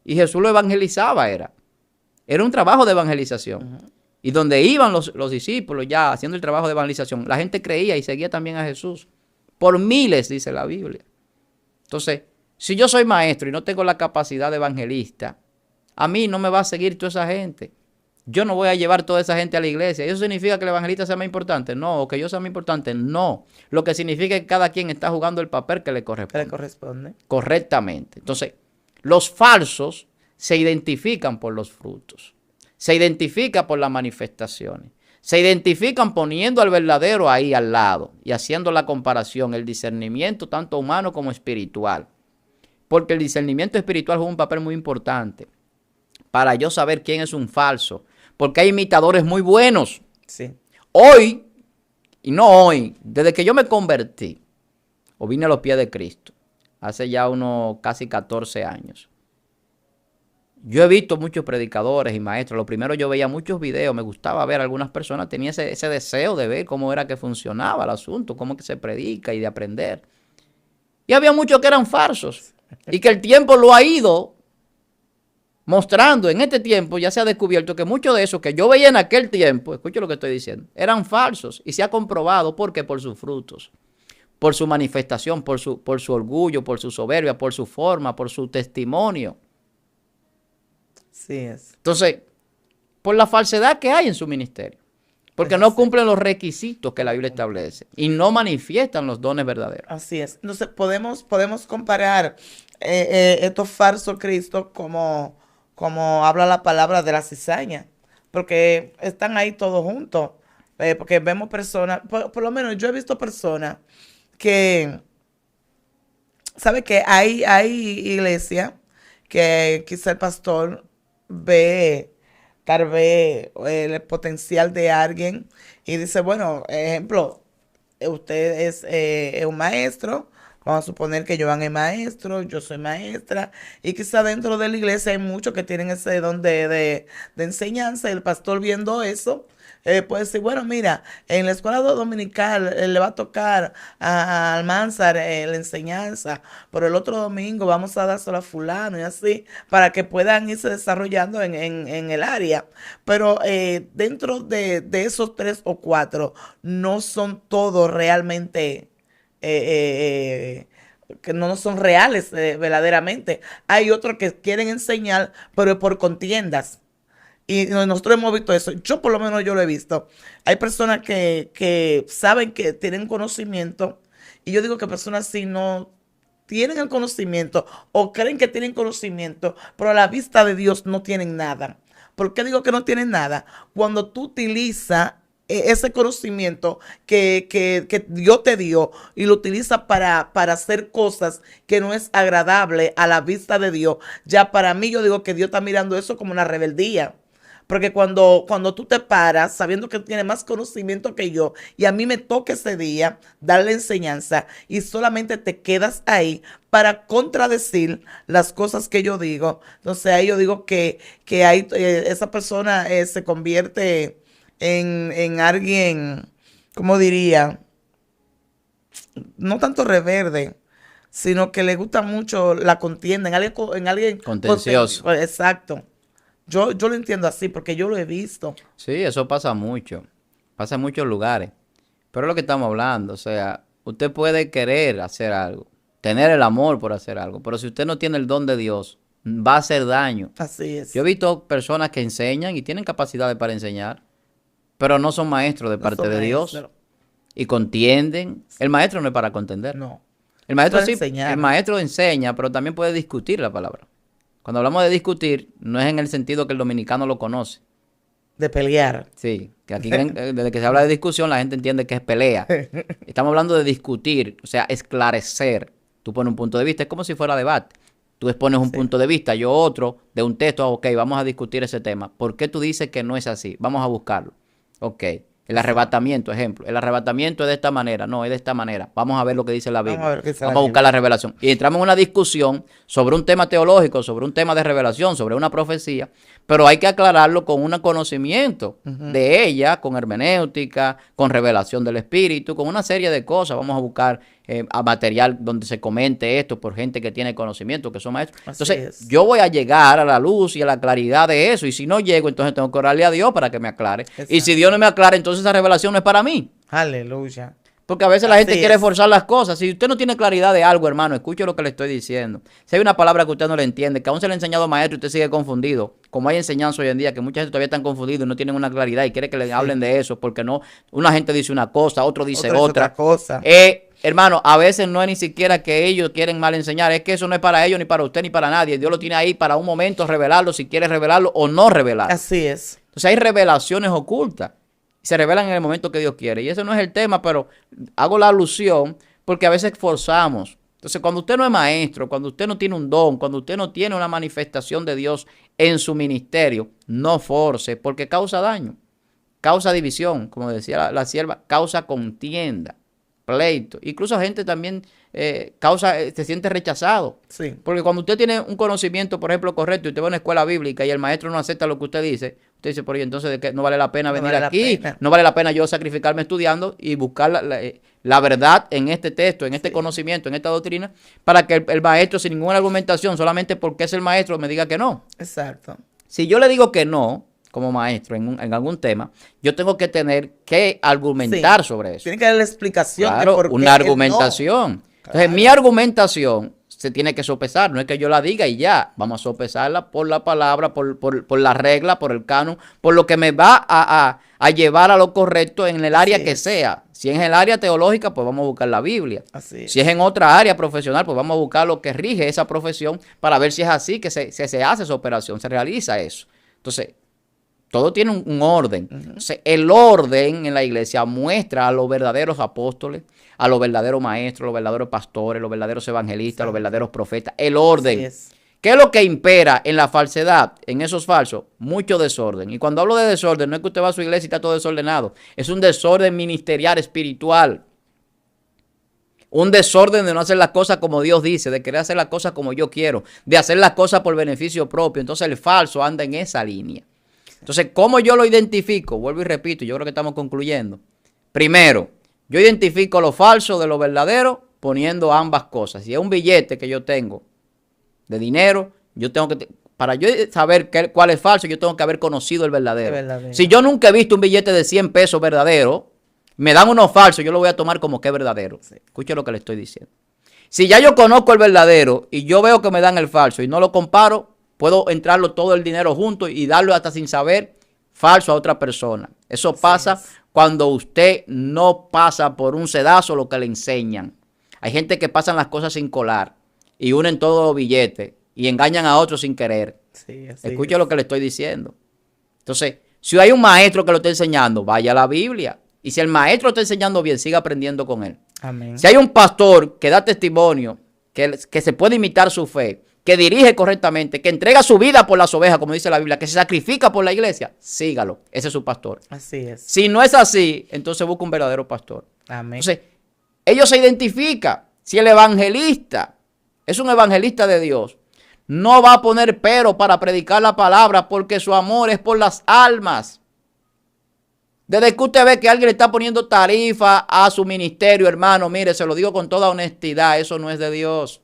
Y Jesús lo evangelizaba, era un trabajo de evangelización. Y donde iban los discípulos ya haciendo el trabajo de evangelización, la gente creía y seguía también a Jesús. Por miles, dice la Biblia. Entonces, si yo soy maestro y no tengo la capacidad de evangelista, a mí no me va a seguir toda esa gente. Yo no voy a llevar toda esa gente a la iglesia. ¿Eso significa que el evangelista sea más importante? No. ¿O que yo sea más importante? No. Lo que significa es que cada quien está jugando el papel que le corresponde. Que le corresponde. Correctamente. Entonces, los falsos se identifican por los frutos. Se identifican por las manifestaciones. Se identifican poniendo al verdadero ahí al lado y haciendo la comparación, el discernimiento tanto humano como espiritual. Porque el discernimiento espiritual juega un papel muy importante para yo saber quién es un falso. Porque hay imitadores muy buenos. Sí. Hoy, y no hoy, desde que yo me convertí o vine a los pies de Cristo, hace ya unos casi 14 años. Yo he visto muchos predicadores y maestros. Lo primero, yo veía muchos videos, me gustaba ver a algunas personas, tenía ese deseo de ver cómo era que funcionaba el asunto, cómo que se predica y de aprender. Y había muchos que eran falsos y que el tiempo lo ha ido mostrando. En este tiempo ya se ha descubierto que muchos de esos que yo veía en aquel tiempo, escucho lo que estoy diciendo, eran falsos y se ha comprobado. ¿Por qué? Por sus frutos, por su manifestación, por su orgullo, por su soberbia, por su forma, por su testimonio. Sí es. Entonces, por la falsedad que hay en su ministerio. Porque no cumplen los requisitos que la Biblia establece y no manifiestan los dones verdaderos. Así es. Entonces, podemos comparar estos falsos cristos como habla la palabra de la cizaña. Porque están ahí todos juntos. Porque vemos personas, por lo menos yo he visto personas que, ¿sabe qué? Hay iglesia que quizá el pastor ve tal vez el potencial de alguien y dice, bueno, ejemplo, usted es un maestro, vamos a suponer que Joan es maestro, yo soy maestra, y quizá dentro de la iglesia hay muchos que tienen ese don de enseñanza, y el pastor viendo eso, puede decir, bueno, mira, en la escuela dominical le va a tocar a Almanzar la enseñanza, pero el otro domingo vamos a dárselo a fulano y así, para que puedan irse desarrollando en el área. Pero dentro de esos 3 o 4, no son todos realmente que no son reales verdaderamente. Hay otros que quieren enseñar, pero por contiendas. Y nosotros hemos visto eso. Yo por lo menos yo lo he visto. Hay personas que saben que tienen conocimiento. Y yo digo que personas así no tienen el conocimiento o creen que tienen conocimiento, pero a la vista de Dios no tienen nada. ¿Por qué digo que no tienen nada? Cuando tú utilizas ese conocimiento que Dios te dio y lo utilizas para hacer cosas que no es agradable a la vista de Dios, ya para mí yo digo que Dios está mirando eso como una rebeldía. Porque cuando tú te paras sabiendo que tienes más conocimiento que yo y a mí me toca ese día darle enseñanza y solamente te quedas ahí para contradecir las cosas que yo digo, entonces ahí yo digo que ahí, esa persona se convierte en alguien, ¿cómo diría? No tanto reverde, sino que le gusta mucho la contienda, en alguien Contencioso. Exacto. Yo lo entiendo así porque yo lo he visto. Sí, eso pasa mucho. Pasa en muchos lugares. Pero es lo que estamos hablando. O sea, usted puede querer hacer algo, tener el amor por hacer algo, pero si usted no tiene el don de Dios, va a hacer daño. Así es. Yo he visto personas que enseñan y tienen capacidades para enseñar, pero no son maestros de No parte son de Dios maestros. y contienden. El maestro no es para contender. No. El maestro Para sí, enseñar. el maestro enseña, pero también puede discutir la palabra. Cuando hablamos de discutir, no es en el sentido que el dominicano lo conoce. De pelear. Sí, que aquí desde que se habla de discusión, la gente entiende que es pelea. Estamos hablando de discutir, o sea, esclarecer. Tú pones un punto de vista, es como si fuera debate. Tú expones un punto de vista, yo otro, de un texto, ok, vamos a discutir ese tema. ¿Por qué tú dices que no es así? Vamos a buscarlo. Ok, el arrebatamiento, ejemplo. El arrebatamiento es de esta manera, no, es de esta manera. Vamos a ver lo que dice la Biblia. Vamos a ver qué dice la Vamos a buscar Biblia. la revelación. Y entramos en una discusión sobre un tema teológico, sobre un tema de revelación, sobre una profecía, pero hay que aclararlo con un conocimiento de ella, con hermenéutica, con revelación del Espíritu, con una serie de cosas. Vamos a buscar a material donde se comente esto por gente que tiene conocimiento, que son maestros. Así Entonces, es. yo voy a llegar a la luz y a la claridad de eso. Y si no llego, entonces tengo que orarle a Dios para que me aclare. Exacto. Y si Dios no me aclara, entonces esa revelación no es para mí. Aleluya. Porque a veces la Así gente quiere es. forzar las cosas. Si usted no tiene claridad de algo, hermano, escuche lo que le estoy diciendo. Si hay una palabra que usted no le entiende, que aún se le ha enseñado a maestro y usted sigue confundido, como hay enseñanza hoy en día, que mucha gente todavía están confundidos y no tienen una claridad y quiere que le hablen de eso, porque no, una gente dice una cosa, otro dice Otro dice otra. otra cosa. Hermano, a veces no es ni siquiera que ellos quieren mal enseñar, es que eso no es para ellos, ni para usted, ni para nadie. Dios lo tiene ahí para un momento revelarlo, si quiere revelarlo o no revelarlo. Así es. Entonces hay revelaciones ocultas. Se revelan en el momento que Dios quiere. Y ese no es el tema, pero hago la alusión porque a veces forzamos. Entonces, cuando usted no es maestro, cuando usted no tiene un don, cuando usted no tiene una manifestación de Dios en su ministerio, no force, porque causa daño, causa división, como decía la sierva, causa contienda, pleito. Incluso gente también se siente rechazado. Sí. Porque cuando usted tiene un conocimiento, por ejemplo, correcto, y usted va a una escuela bíblica y el maestro no acepta lo que usted dice por ahí, entonces ¿de qué? No vale la pena No venir vale la aquí, pena. no vale la pena yo sacrificarme estudiando y buscar la verdad en este texto, en este conocimiento, en esta doctrina, para que el maestro sin ninguna argumentación, solamente porque es el maestro, me diga que no. Exacto. Si yo le digo que no, como maestro, en algún tema, yo tengo que tener que argumentar Sí. sobre eso. Tiene que dar la explicación de Claro, por qué una él no. argumentación. Entonces, Claro. mi argumentación se tiene que sopesar, no es que yo la diga y ya, vamos a sopesarla por la palabra, por la regla, por el canon, por lo que me va a llevar a lo correcto en el área Así que es. sea. Si es en el área teológica, pues vamos a buscar la Biblia. Así es. Si es en otra área profesional, pues vamos a buscar lo que rige esa profesión para ver si es así que se hace esa operación, se realiza eso. Entonces, todo tiene un orden. Entonces, el orden en la iglesia muestra a los verdaderos apóstoles, a los verdaderos maestros, a los verdaderos pastores, a los verdaderos evangelistas, a los verdaderos profetas. El orden. Así es. ¿Qué es lo que impera en la falsedad, en esos falsos? Mucho desorden. Y cuando hablo de desorden, no es que usted va a su iglesia y está todo desordenado. Es un desorden ministerial, espiritual. Un desorden de no hacer las cosas como Dios dice, de querer hacer las cosas como yo quiero, de hacer las cosas por beneficio propio. Entonces el falso anda en esa línea. Entonces, ¿cómo yo lo identifico? Vuelvo y repito, yo creo que estamos concluyendo. Primero, yo identifico lo falso de lo verdadero poniendo ambas cosas. Si es un billete que yo tengo de dinero, yo tengo que, para yo saber cuál es falso, yo tengo que haber conocido el verdadero. El verdadero. Si yo nunca he visto un billete de 100 pesos verdadero, me dan uno falso, yo lo voy a tomar como que es verdadero. Sí. Escuche lo que le estoy diciendo. Si ya yo conozco el verdadero y yo veo que me dan el falso y no lo comparo, puedo entrarlo todo el dinero junto y darlo hasta sin saber falso a otra persona. Eso pasa cuando usted no pasa por un sedazo lo que le enseñan. Hay gente que pasan las cosas sin colar y unen todos los billetes y engañan a otros sin querer. Sí, así Escuche es. lo que le estoy diciendo. Entonces, si hay un maestro que lo está enseñando, vaya a la Biblia. Y si el maestro está enseñando bien, siga aprendiendo con él. Amén. Si hay un pastor que da testimonio, que se puede imitar su fe, que dirige correctamente, que entrega su vida por las ovejas, como dice la Biblia, que se sacrifica por la iglesia, sígalo. Ese es su pastor. Así es. Si no es así, entonces busca un verdadero pastor. Amén. Entonces, ellos se identifican. Si el evangelista es un evangelista de Dios, no va a poner pero para predicar la palabra porque su amor es por las almas. Desde que usted ve que alguien le está poniendo tarifa a su ministerio, hermano, mire, se lo digo con toda honestidad, eso no es de Dios.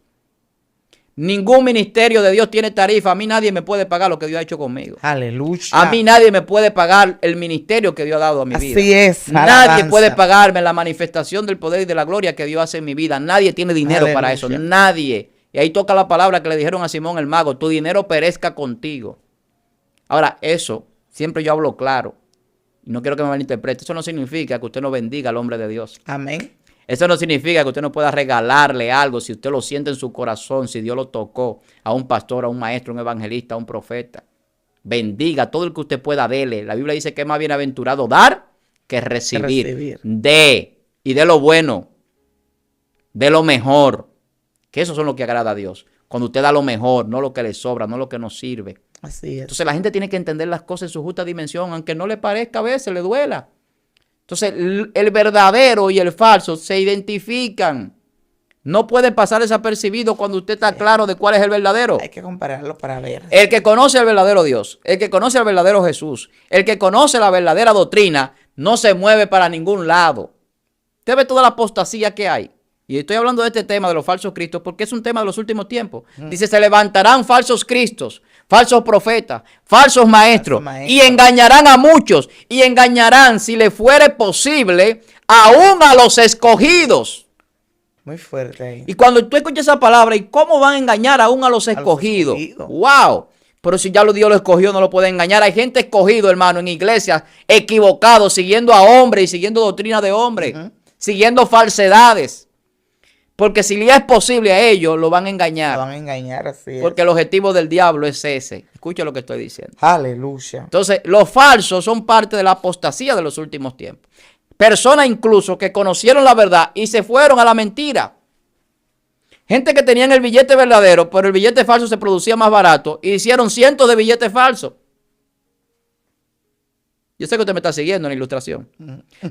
Ningún ministerio de Dios tiene tarifa. A mí nadie me puede pagar lo que Dios ha hecho conmigo. Aleluya. A mí nadie me puede pagar el ministerio que Dios ha dado a mi vida. Así es. Nadie Alabanza. puede pagarme la manifestación del poder y de la gloria que Dios hace en mi vida. Nadie tiene dinero Aleluya. para eso. Nadie. Y ahí toca la palabra que le dijeron a Simón el mago: tu dinero perezca contigo. Ahora, eso, siempre yo hablo claro. Y no quiero que me malinterprete. Eso no significa que usted no bendiga al hombre de Dios. Amén. Eso no significa que usted no pueda regalarle algo si usted lo siente en su corazón, si Dios lo tocó, a un pastor, a un maestro, a un evangelista, a un profeta. Bendiga todo el que usted pueda, dele. La Biblia dice que es más bienaventurado dar que recibir. De, y de lo bueno, de lo mejor. Que eso son lo que agrada a Dios. Cuando usted da lo mejor, no lo que le sobra, no lo que nos sirve. Así es. Entonces la gente tiene que entender las cosas en su justa dimensión, aunque no le parezca a veces, le duela. Entonces el verdadero y el falso se identifican. No puede pasar desapercibido cuando usted está claro de cuál es el verdadero. Hay que compararlo para ver. El que conoce al verdadero Dios, el que conoce al verdadero Jesús, el que conoce la verdadera doctrina, no se mueve para ningún lado. Usted ve toda la apostasía que hay. Y estoy hablando de este tema de los falsos cristos porque es un tema de los últimos tiempos. Dice, se levantarán falsos cristos, falsos profetas, falsos maestros, y engañarán a muchos, y engañarán, si le fuere posible, aún a los escogidos. Muy fuerte ahí. Y cuando tú escuchas esa palabra, ¿y cómo van a engañar aún a los escogidos? ¡Wow! Pero si ya Dios lo escogió, no lo puede engañar. Hay gente escogido, hermano, en iglesias, equivocados, siguiendo a hombres y siguiendo doctrina de hombres, siguiendo falsedades. Porque si le es posible a ellos, lo van a engañar. Lo van a engañar, así es. Porque el objetivo del diablo es ese. Escucha lo que estoy diciendo. Aleluya. Entonces, los falsos son parte de la apostasía de los últimos tiempos. Personas incluso que conocieron la verdad y se fueron a la mentira. Gente que tenían el billete verdadero, pero el billete falso se producía más barato y hicieron cientos de billetes falsos. Yo sé que usted me está siguiendo en la ilustración.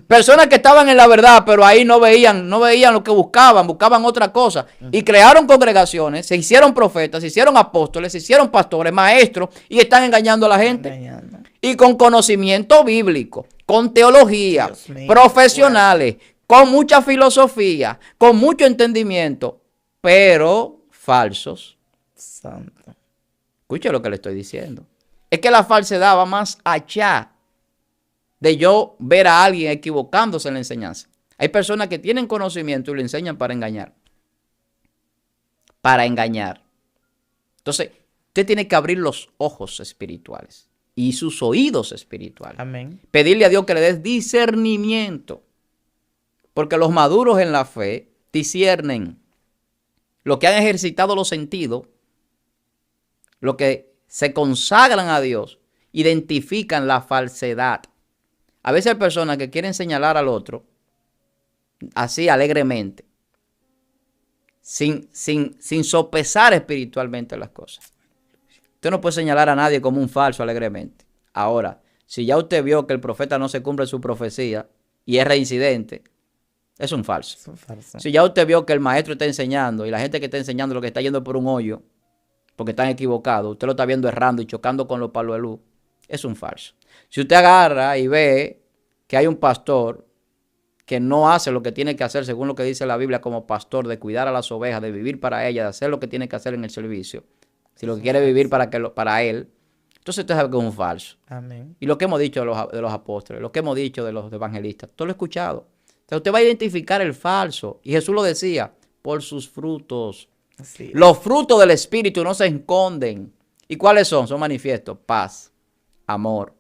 Personas que estaban en la verdad, pero ahí no veían lo que buscaban otra cosa. Y crearon congregaciones, se hicieron profetas, se hicieron apóstoles, se hicieron pastores, maestros, y están engañando a la gente. Y con conocimiento bíblico, con teología, profesionales, con mucha filosofía, con mucho entendimiento, pero falsos. Santo. Escuche lo que le estoy diciendo. Es que la falsedad va más allá de yo ver a alguien equivocándose en la enseñanza. Hay personas que tienen conocimiento y lo enseñan para engañar. Para engañar. Entonces, usted tiene que abrir los ojos espirituales y sus oídos espirituales. Amén. Pedirle a Dios que le dé discernimiento. Porque los maduros en la fe disciernen. Los que han ejercitado los sentidos, los que se consagran a Dios, identifican la falsedad. A veces hay personas que quieren señalar al otro así alegremente, sin sopesar espiritualmente las cosas. Usted no puede señalar a nadie como un falso alegremente. Ahora, si ya usted vio que el profeta no se cumple su profecía y es reincidente, es un falso. Es un falso. Si ya usted vio que el maestro está enseñando y la gente que está enseñando lo que está yendo por un hoyo, porque están equivocados, usted lo está viendo errando y chocando con los palos de luz, es un falso. Si usted agarra y ve que hay un pastor que no hace lo que tiene que hacer según lo que dice la Biblia como pastor, de cuidar a las ovejas, de vivir para ellas, de hacer lo que tiene que hacer en el servicio, si lo que quiere vivir para él, entonces usted sabe que es un falso. Amén. Y lo que hemos dicho de los apóstoles, lo que hemos dicho de los evangelistas, todo lo he escuchado. Entonces usted va a identificar el falso. Y Jesús lo decía, por sus frutos. Así es. Los frutos del Espíritu no se esconden. ¿Y cuáles son? Son manifiestos: paz, amor,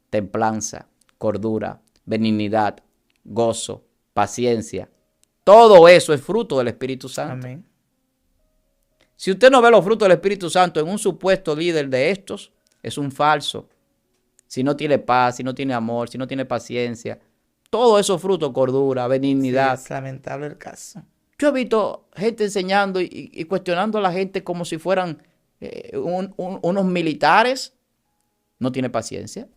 templanza, cordura, benignidad, gozo, paciencia. Todo eso es fruto del Espíritu Santo. Amén. Si usted no ve los frutos del Espíritu Santo en un supuesto líder de estos, es un falso. si no tiene paz, si no tiene amor, si no tiene paciencia, todos esos frutos, cordura, Sí, benignidad. es lamentable el caso. Yo he visto gente enseñando y cuestionando a la gente como si fueran unos militares. No tiene paciencia.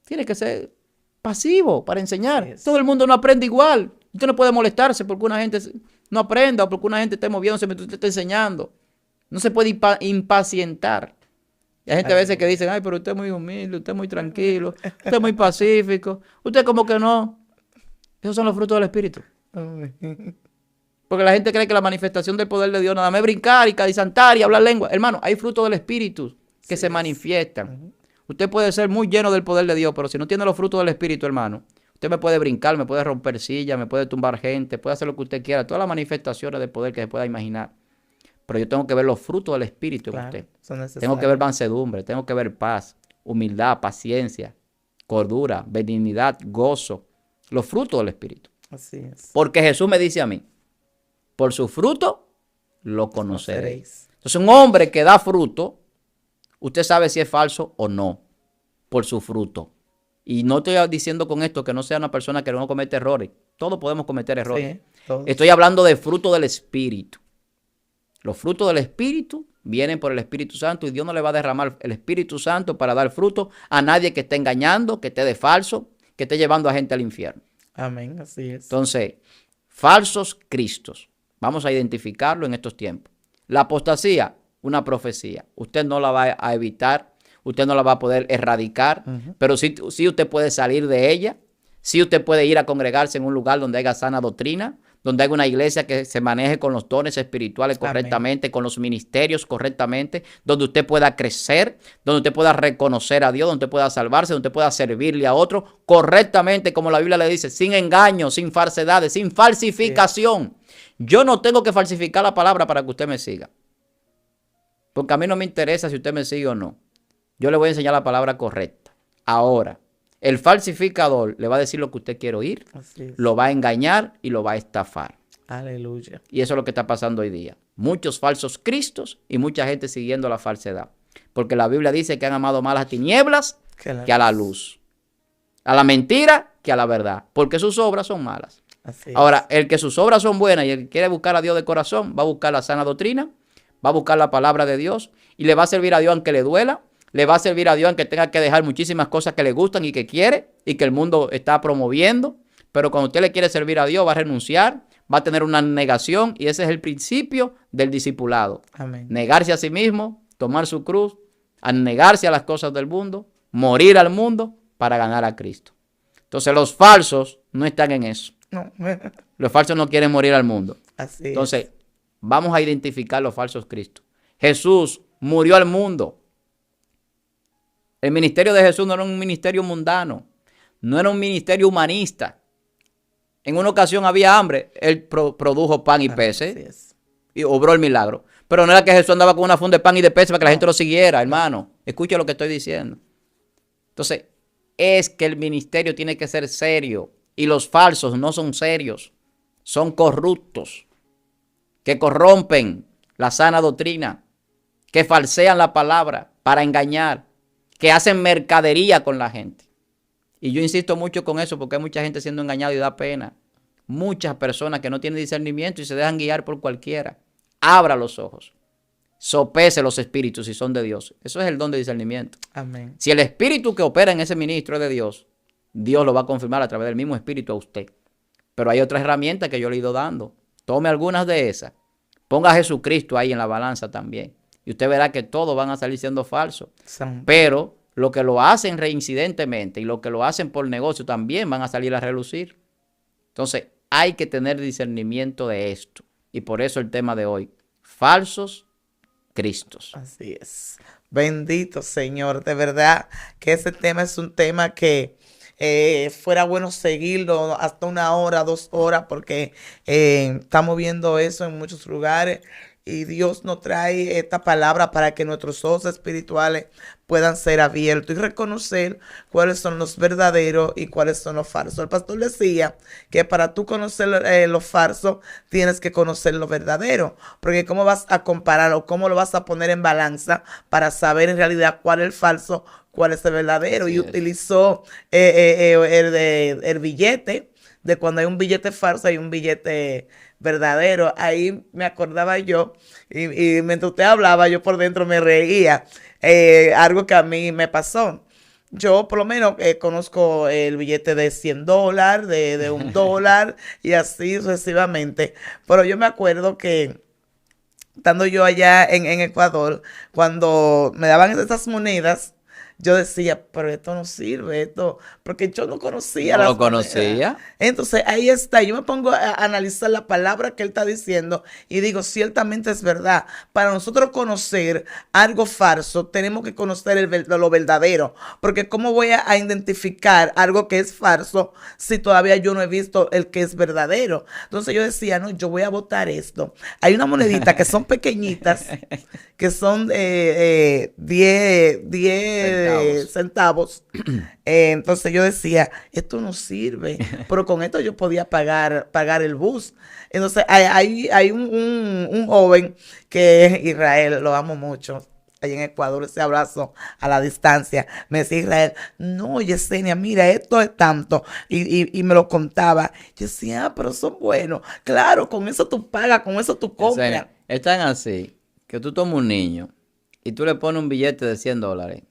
Tiene que ser pasivo para enseñar. Yes. Todo el mundo no aprende igual. Usted no puede molestarse porque una gente no aprenda o porque una gente esté moviéndose mientras usted está enseñando. No se puede impacientar. Y hay gente a veces que dicen, ay, pero usted es muy humilde, usted es muy tranquilo, usted es muy pacífico, usted como que no. Esos son los frutos del Espíritu. Porque la gente cree que la manifestación del poder de Dios nada más es brincar y cadisantar y hablar lengua. Hermano, hay frutos del Espíritu que se manifiestan. Usted puede ser muy lleno del poder de Dios, pero si no tiene los frutos del Espíritu, hermano, usted me puede brincar, me puede romper sillas, me puede tumbar gente, puede hacer lo que usted quiera, todas las manifestaciones de poder que se pueda imaginar. Pero yo tengo que ver los frutos del Espíritu en usted. Tengo que ver mansedumbre, tengo que ver paz, humildad, paciencia, cordura, benignidad, gozo. Los frutos del Espíritu. Así es. Porque Jesús me dice a mí, por su fruto lo conoceréis. Entonces un hombre que da fruto, usted sabe si es falso o no, por su fruto. Y no estoy diciendo con esto que no sea una persona que no comete errores. Todos podemos cometer errores. Sí, todos. Estoy hablando de fruto del Espíritu. Los frutos del Espíritu vienen por el Espíritu Santo y Dios no le va a derramar el Espíritu Santo para dar fruto a nadie que esté engañando, que esté de falso, que esté llevando a gente al infierno. Amén, así es. Entonces, falsos cristos. Vamos a identificarlo en estos tiempos. La apostasía, una profecía. Usted no la va a evitar, usted no la va a poder erradicar, pero sí usted puede salir de ella, sí usted puede ir a congregarse en un lugar donde haya sana doctrina, donde haya una iglesia que se maneje con los dones espirituales correctamente, amén, con los ministerios correctamente, donde usted pueda crecer, donde usted pueda reconocer a Dios, donde usted pueda salvarse, donde usted pueda servirle a otro correctamente, como la Biblia le dice, sin engaño, sin falsedades, sin falsificación. Sí. Yo no tengo que falsificar la palabra para que usted me siga, porque a mí no me interesa si usted me sigue o no. Yo le voy a enseñar la palabra correcta. Ahora, el falsificador le va a decir lo que usted quiere oír, lo va a engañar y lo va a estafar. Aleluya. Y eso es lo que está pasando hoy día. Muchos falsos cristos y mucha gente siguiendo la falsedad. Porque la Biblia dice que han amado más las tinieblas que a la luz. A la mentira que a la verdad. Porque sus obras son malas. Ahora, el que sus obras son buenas y el que quiere buscar a Dios de corazón, va a buscar la sana doctrina, va a buscar la palabra de Dios y le va a servir a Dios aunque le duela. Le va a servir a Dios aunque tenga que dejar muchísimas cosas que le gustan y que quiere y que el mundo está promoviendo. Pero cuando usted le quiere servir a Dios, va a renunciar, va a tener una negación y ese es el principio del discipulado. Amén. Negarse a sí mismo, tomar su cruz, negarse a las cosas del mundo, morir al mundo para ganar a Cristo. Entonces los falsos no están en eso. No. Los falsos no quieren morir al mundo. Así Entonces, vamos a identificar los falsos cristos. Jesús murió al mundo. El ministerio de Jesús no era un ministerio mundano, no era un ministerio humanista. En una ocasión había hambre, él produjo pan y peces y obró el milagro. Pero no era que Jesús andaba con una funda de pan y de peces para que la gente lo siguiera, hermano. Escucha lo que estoy diciendo. Entonces, es que el ministerio tiene que ser serio y los falsos no son serios, son corruptos, que corrompen la sana doctrina, que falsean la palabra para engañar, que hacen mercadería con la gente. Y yo insisto mucho con eso porque hay mucha gente siendo engañada y da pena. Muchas personas que no tienen discernimiento y se dejan guiar por cualquiera. Abra los ojos. Sopese los espíritus si son de Dios. Eso es el don de discernimiento. Amén. Si el espíritu que opera en ese ministro es de Dios, Dios lo va a confirmar a través del mismo espíritu a usted. Pero hay otras herramientas que yo le he ido dando. Tome algunas de esas. Ponga a Jesucristo ahí en la balanza también. Y usted verá que todos van a salir siendo falsos. Pero lo que lo hacen reincidentemente y lo que lo hacen por negocio también van a salir a relucir. Entonces, hay que tener discernimiento de esto. Y por eso el tema de hoy, falsos cristos. Así es. Bendito Señor. De verdad que ese tema es un tema que fuera bueno seguirlo hasta 1 hora, 2 horas, porque estamos viendo eso en muchos lugares. Y Dios nos trae esta palabra para que nuestros ojos espirituales puedan ser abiertos y reconocer cuáles son los verdaderos y cuáles son los falsos. El pastor decía que para tú conocer los falsos, tienes que conocer lo verdadero, porque cómo vas a comparar o cómo lo vas a poner en balanza para saber en realidad cuál es el falso, cuál es el verdadero. Así Y es. utilizó el billete, de cuando hay un billete falso, hay un billete verdadero. Ahí me acordaba yo, y mientras usted hablaba, yo por dentro me reía, algo que a mí me pasó. Yo por lo menos conozco el billete de $100, de $1 y así sucesivamente. Pero yo me acuerdo que estando yo allá en Ecuador, cuando me daban esas monedas, yo decía, pero esto no sirve, esto, porque yo no conocía No las lo monedas. conocía. Entonces ahí está, yo me pongo a analizar la palabra que él está diciendo y digo, ciertamente es verdad. Para nosotros conocer algo falso, tenemos que conocer lo verdadero, porque ¿cómo voy a identificar algo que es falso si todavía yo no he visto el que es verdadero? Entonces yo decía, no, yo voy a botar esto. Hay una monedita que son pequeñitas, que son 10 centavos. Entonces yo decía, esto no sirve, pero con esto yo podía pagar el bus. Entonces hay un joven que es Israel, lo amo mucho, allá en Ecuador, ese abrazo a la distancia. Me decía Israel, no, Yesenia, mira, esto es tanto. Y me lo contaba. Yo decía, pero son buenos. Claro, con eso tú pagas, con eso tú compras. Es tan así que tú tomas un niño y tú le pones un billete de $100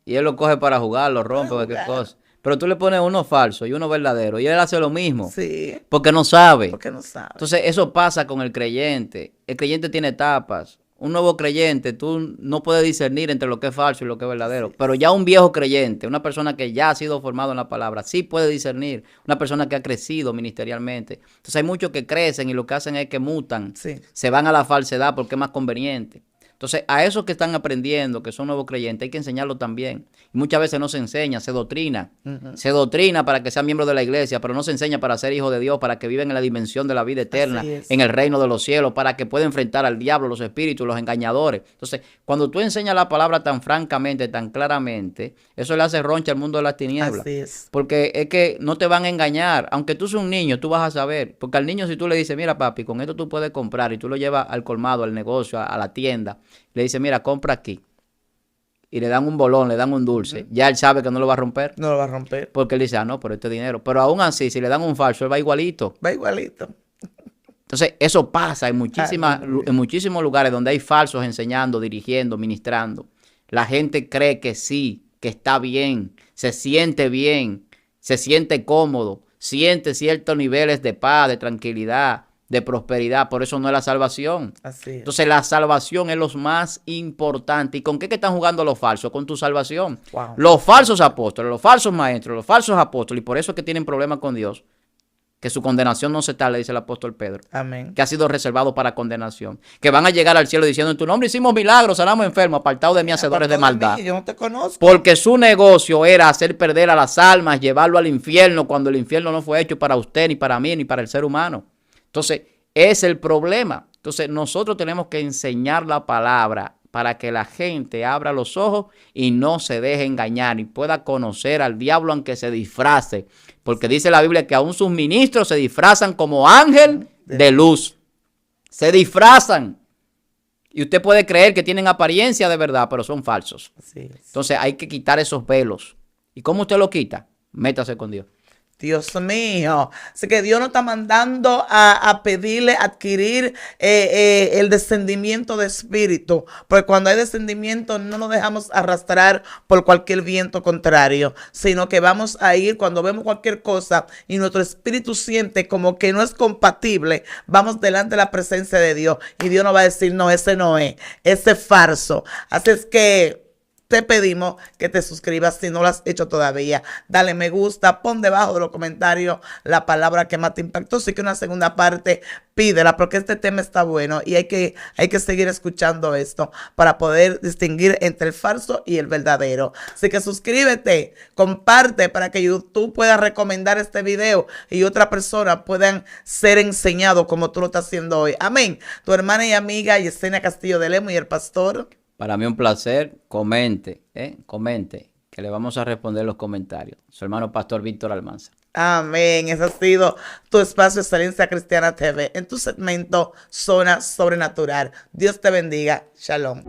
y él lo coge para jugar, lo rompe, cualquier cosa. Pero tú le pones uno falso y uno verdadero y él hace lo mismo. Sí. Porque no sabe. Porque no sabe. Entonces eso pasa con el creyente. El creyente tiene etapas. Un nuevo creyente, tú no puedes discernir entre lo que es falso y lo que es verdadero. Sí. Pero ya un viejo creyente, una persona que ya ha sido formado en la palabra, sí puede discernir. Una persona que ha crecido ministerialmente. Entonces hay muchos que crecen y lo que hacen es que mutan. Sí. Se van a la falsedad porque es más conveniente. Entonces, a esos que están aprendiendo, que son nuevos creyentes, hay que enseñarlo también. Y muchas veces no se enseña, se doctrina. Se doctrina para que sean miembros de la iglesia, pero no se enseña para ser hijos de Dios, para que vivan en la dimensión de la vida eterna, Así es. en el reino de los cielos, para que puedan enfrentar al diablo, los espíritus, los engañadores. Entonces, cuando tú enseñas la palabra tan francamente, tan claramente, eso le hace roncha al mundo de las tinieblas. Así es. Porque es que no te van a engañar. Aunque tú seas un niño, tú vas a saber. Porque al niño, si tú le dices, mira papi, con esto tú puedes comprar, y tú lo llevas al colmado, al negocio, a la tienda, le dices, mira, compra aquí. Y le dan un bolón, le dan un dulce. Ya él sabe que no lo va a romper. No lo va a romper. Porque él dice, ah, no, pero este dinero. Pero aún así, si le dan un falso, él va igualito. Va igualito. Entonces, eso pasa en muchísimos lugares donde hay falsos enseñando, dirigiendo, ministrando. La gente cree que sí, que está bien, se siente cómodo, siente ciertos niveles de paz, de tranquilidad, de prosperidad. Por eso no es la salvación. Así es. Entonces, la salvación es lo más importante. ¿Y con qué que están jugando los falsos? Con tu salvación. Wow. Los falsos apóstoles, los falsos maestros, los falsos apóstoles, y por eso es que tienen problemas con Dios. Que su condenación no se tarde, dice el apóstol Pedro. Amén. Que ha sido reservado para condenación. Que van a llegar al cielo diciendo, en tu nombre hicimos milagros, sanamos enfermos, apartados de mí, hacedores de maldad. Yo no te conozco. Porque su negocio era hacer perder a las almas, llevarlo al infierno, cuando el infierno no fue hecho para usted, ni para mí, ni para el ser humano. Entonces, es el problema. Entonces, nosotros tenemos que enseñar la palabra para que la gente abra los ojos y no se deje engañar y pueda conocer al diablo aunque se disfrace. Porque dice la Biblia que aún sus ministros se disfrazan como ángel de luz. Se disfrazan. Y usted puede creer que tienen apariencia de verdad, pero son falsos. Así es. Entonces hay que quitar esos velos. ¿Y cómo usted lo quita? Métase con Dios. Dios mío. Así que Dios nos está mandando a pedirle, adquirir el descendimiento de espíritu. Porque cuando hay descendimiento no nos dejamos arrastrar por cualquier viento contrario, sino que vamos a ir cuando vemos cualquier cosa y nuestro espíritu siente como que no es compatible, vamos delante de la presencia de Dios y Dios nos va a decir, no, ese no es, ese es falso. Así es que te pedimos que te suscribas si no lo has hecho todavía. Dale me gusta, pon debajo de los comentarios la palabra que más te impactó. Así que una segunda parte, pídela porque este tema está bueno y hay que seguir escuchando esto para poder distinguir entre el falso y el verdadero. Así que suscríbete, comparte para que YouTube pueda recomendar este video y otras personas puedan ser enseñados como tú lo estás haciendo hoy. Amén. Tu hermana y amiga Yesenia Castillo de Lemos y el pastor. Para mí un placer. Comente, que le vamos a responder los comentarios. Su hermano pastor Víctor Almanzar. Amén. Ese ha sido tu espacio Excelencia Cristiana TV en tu segmento Zona Sobrenatural. Dios te bendiga. Shalom.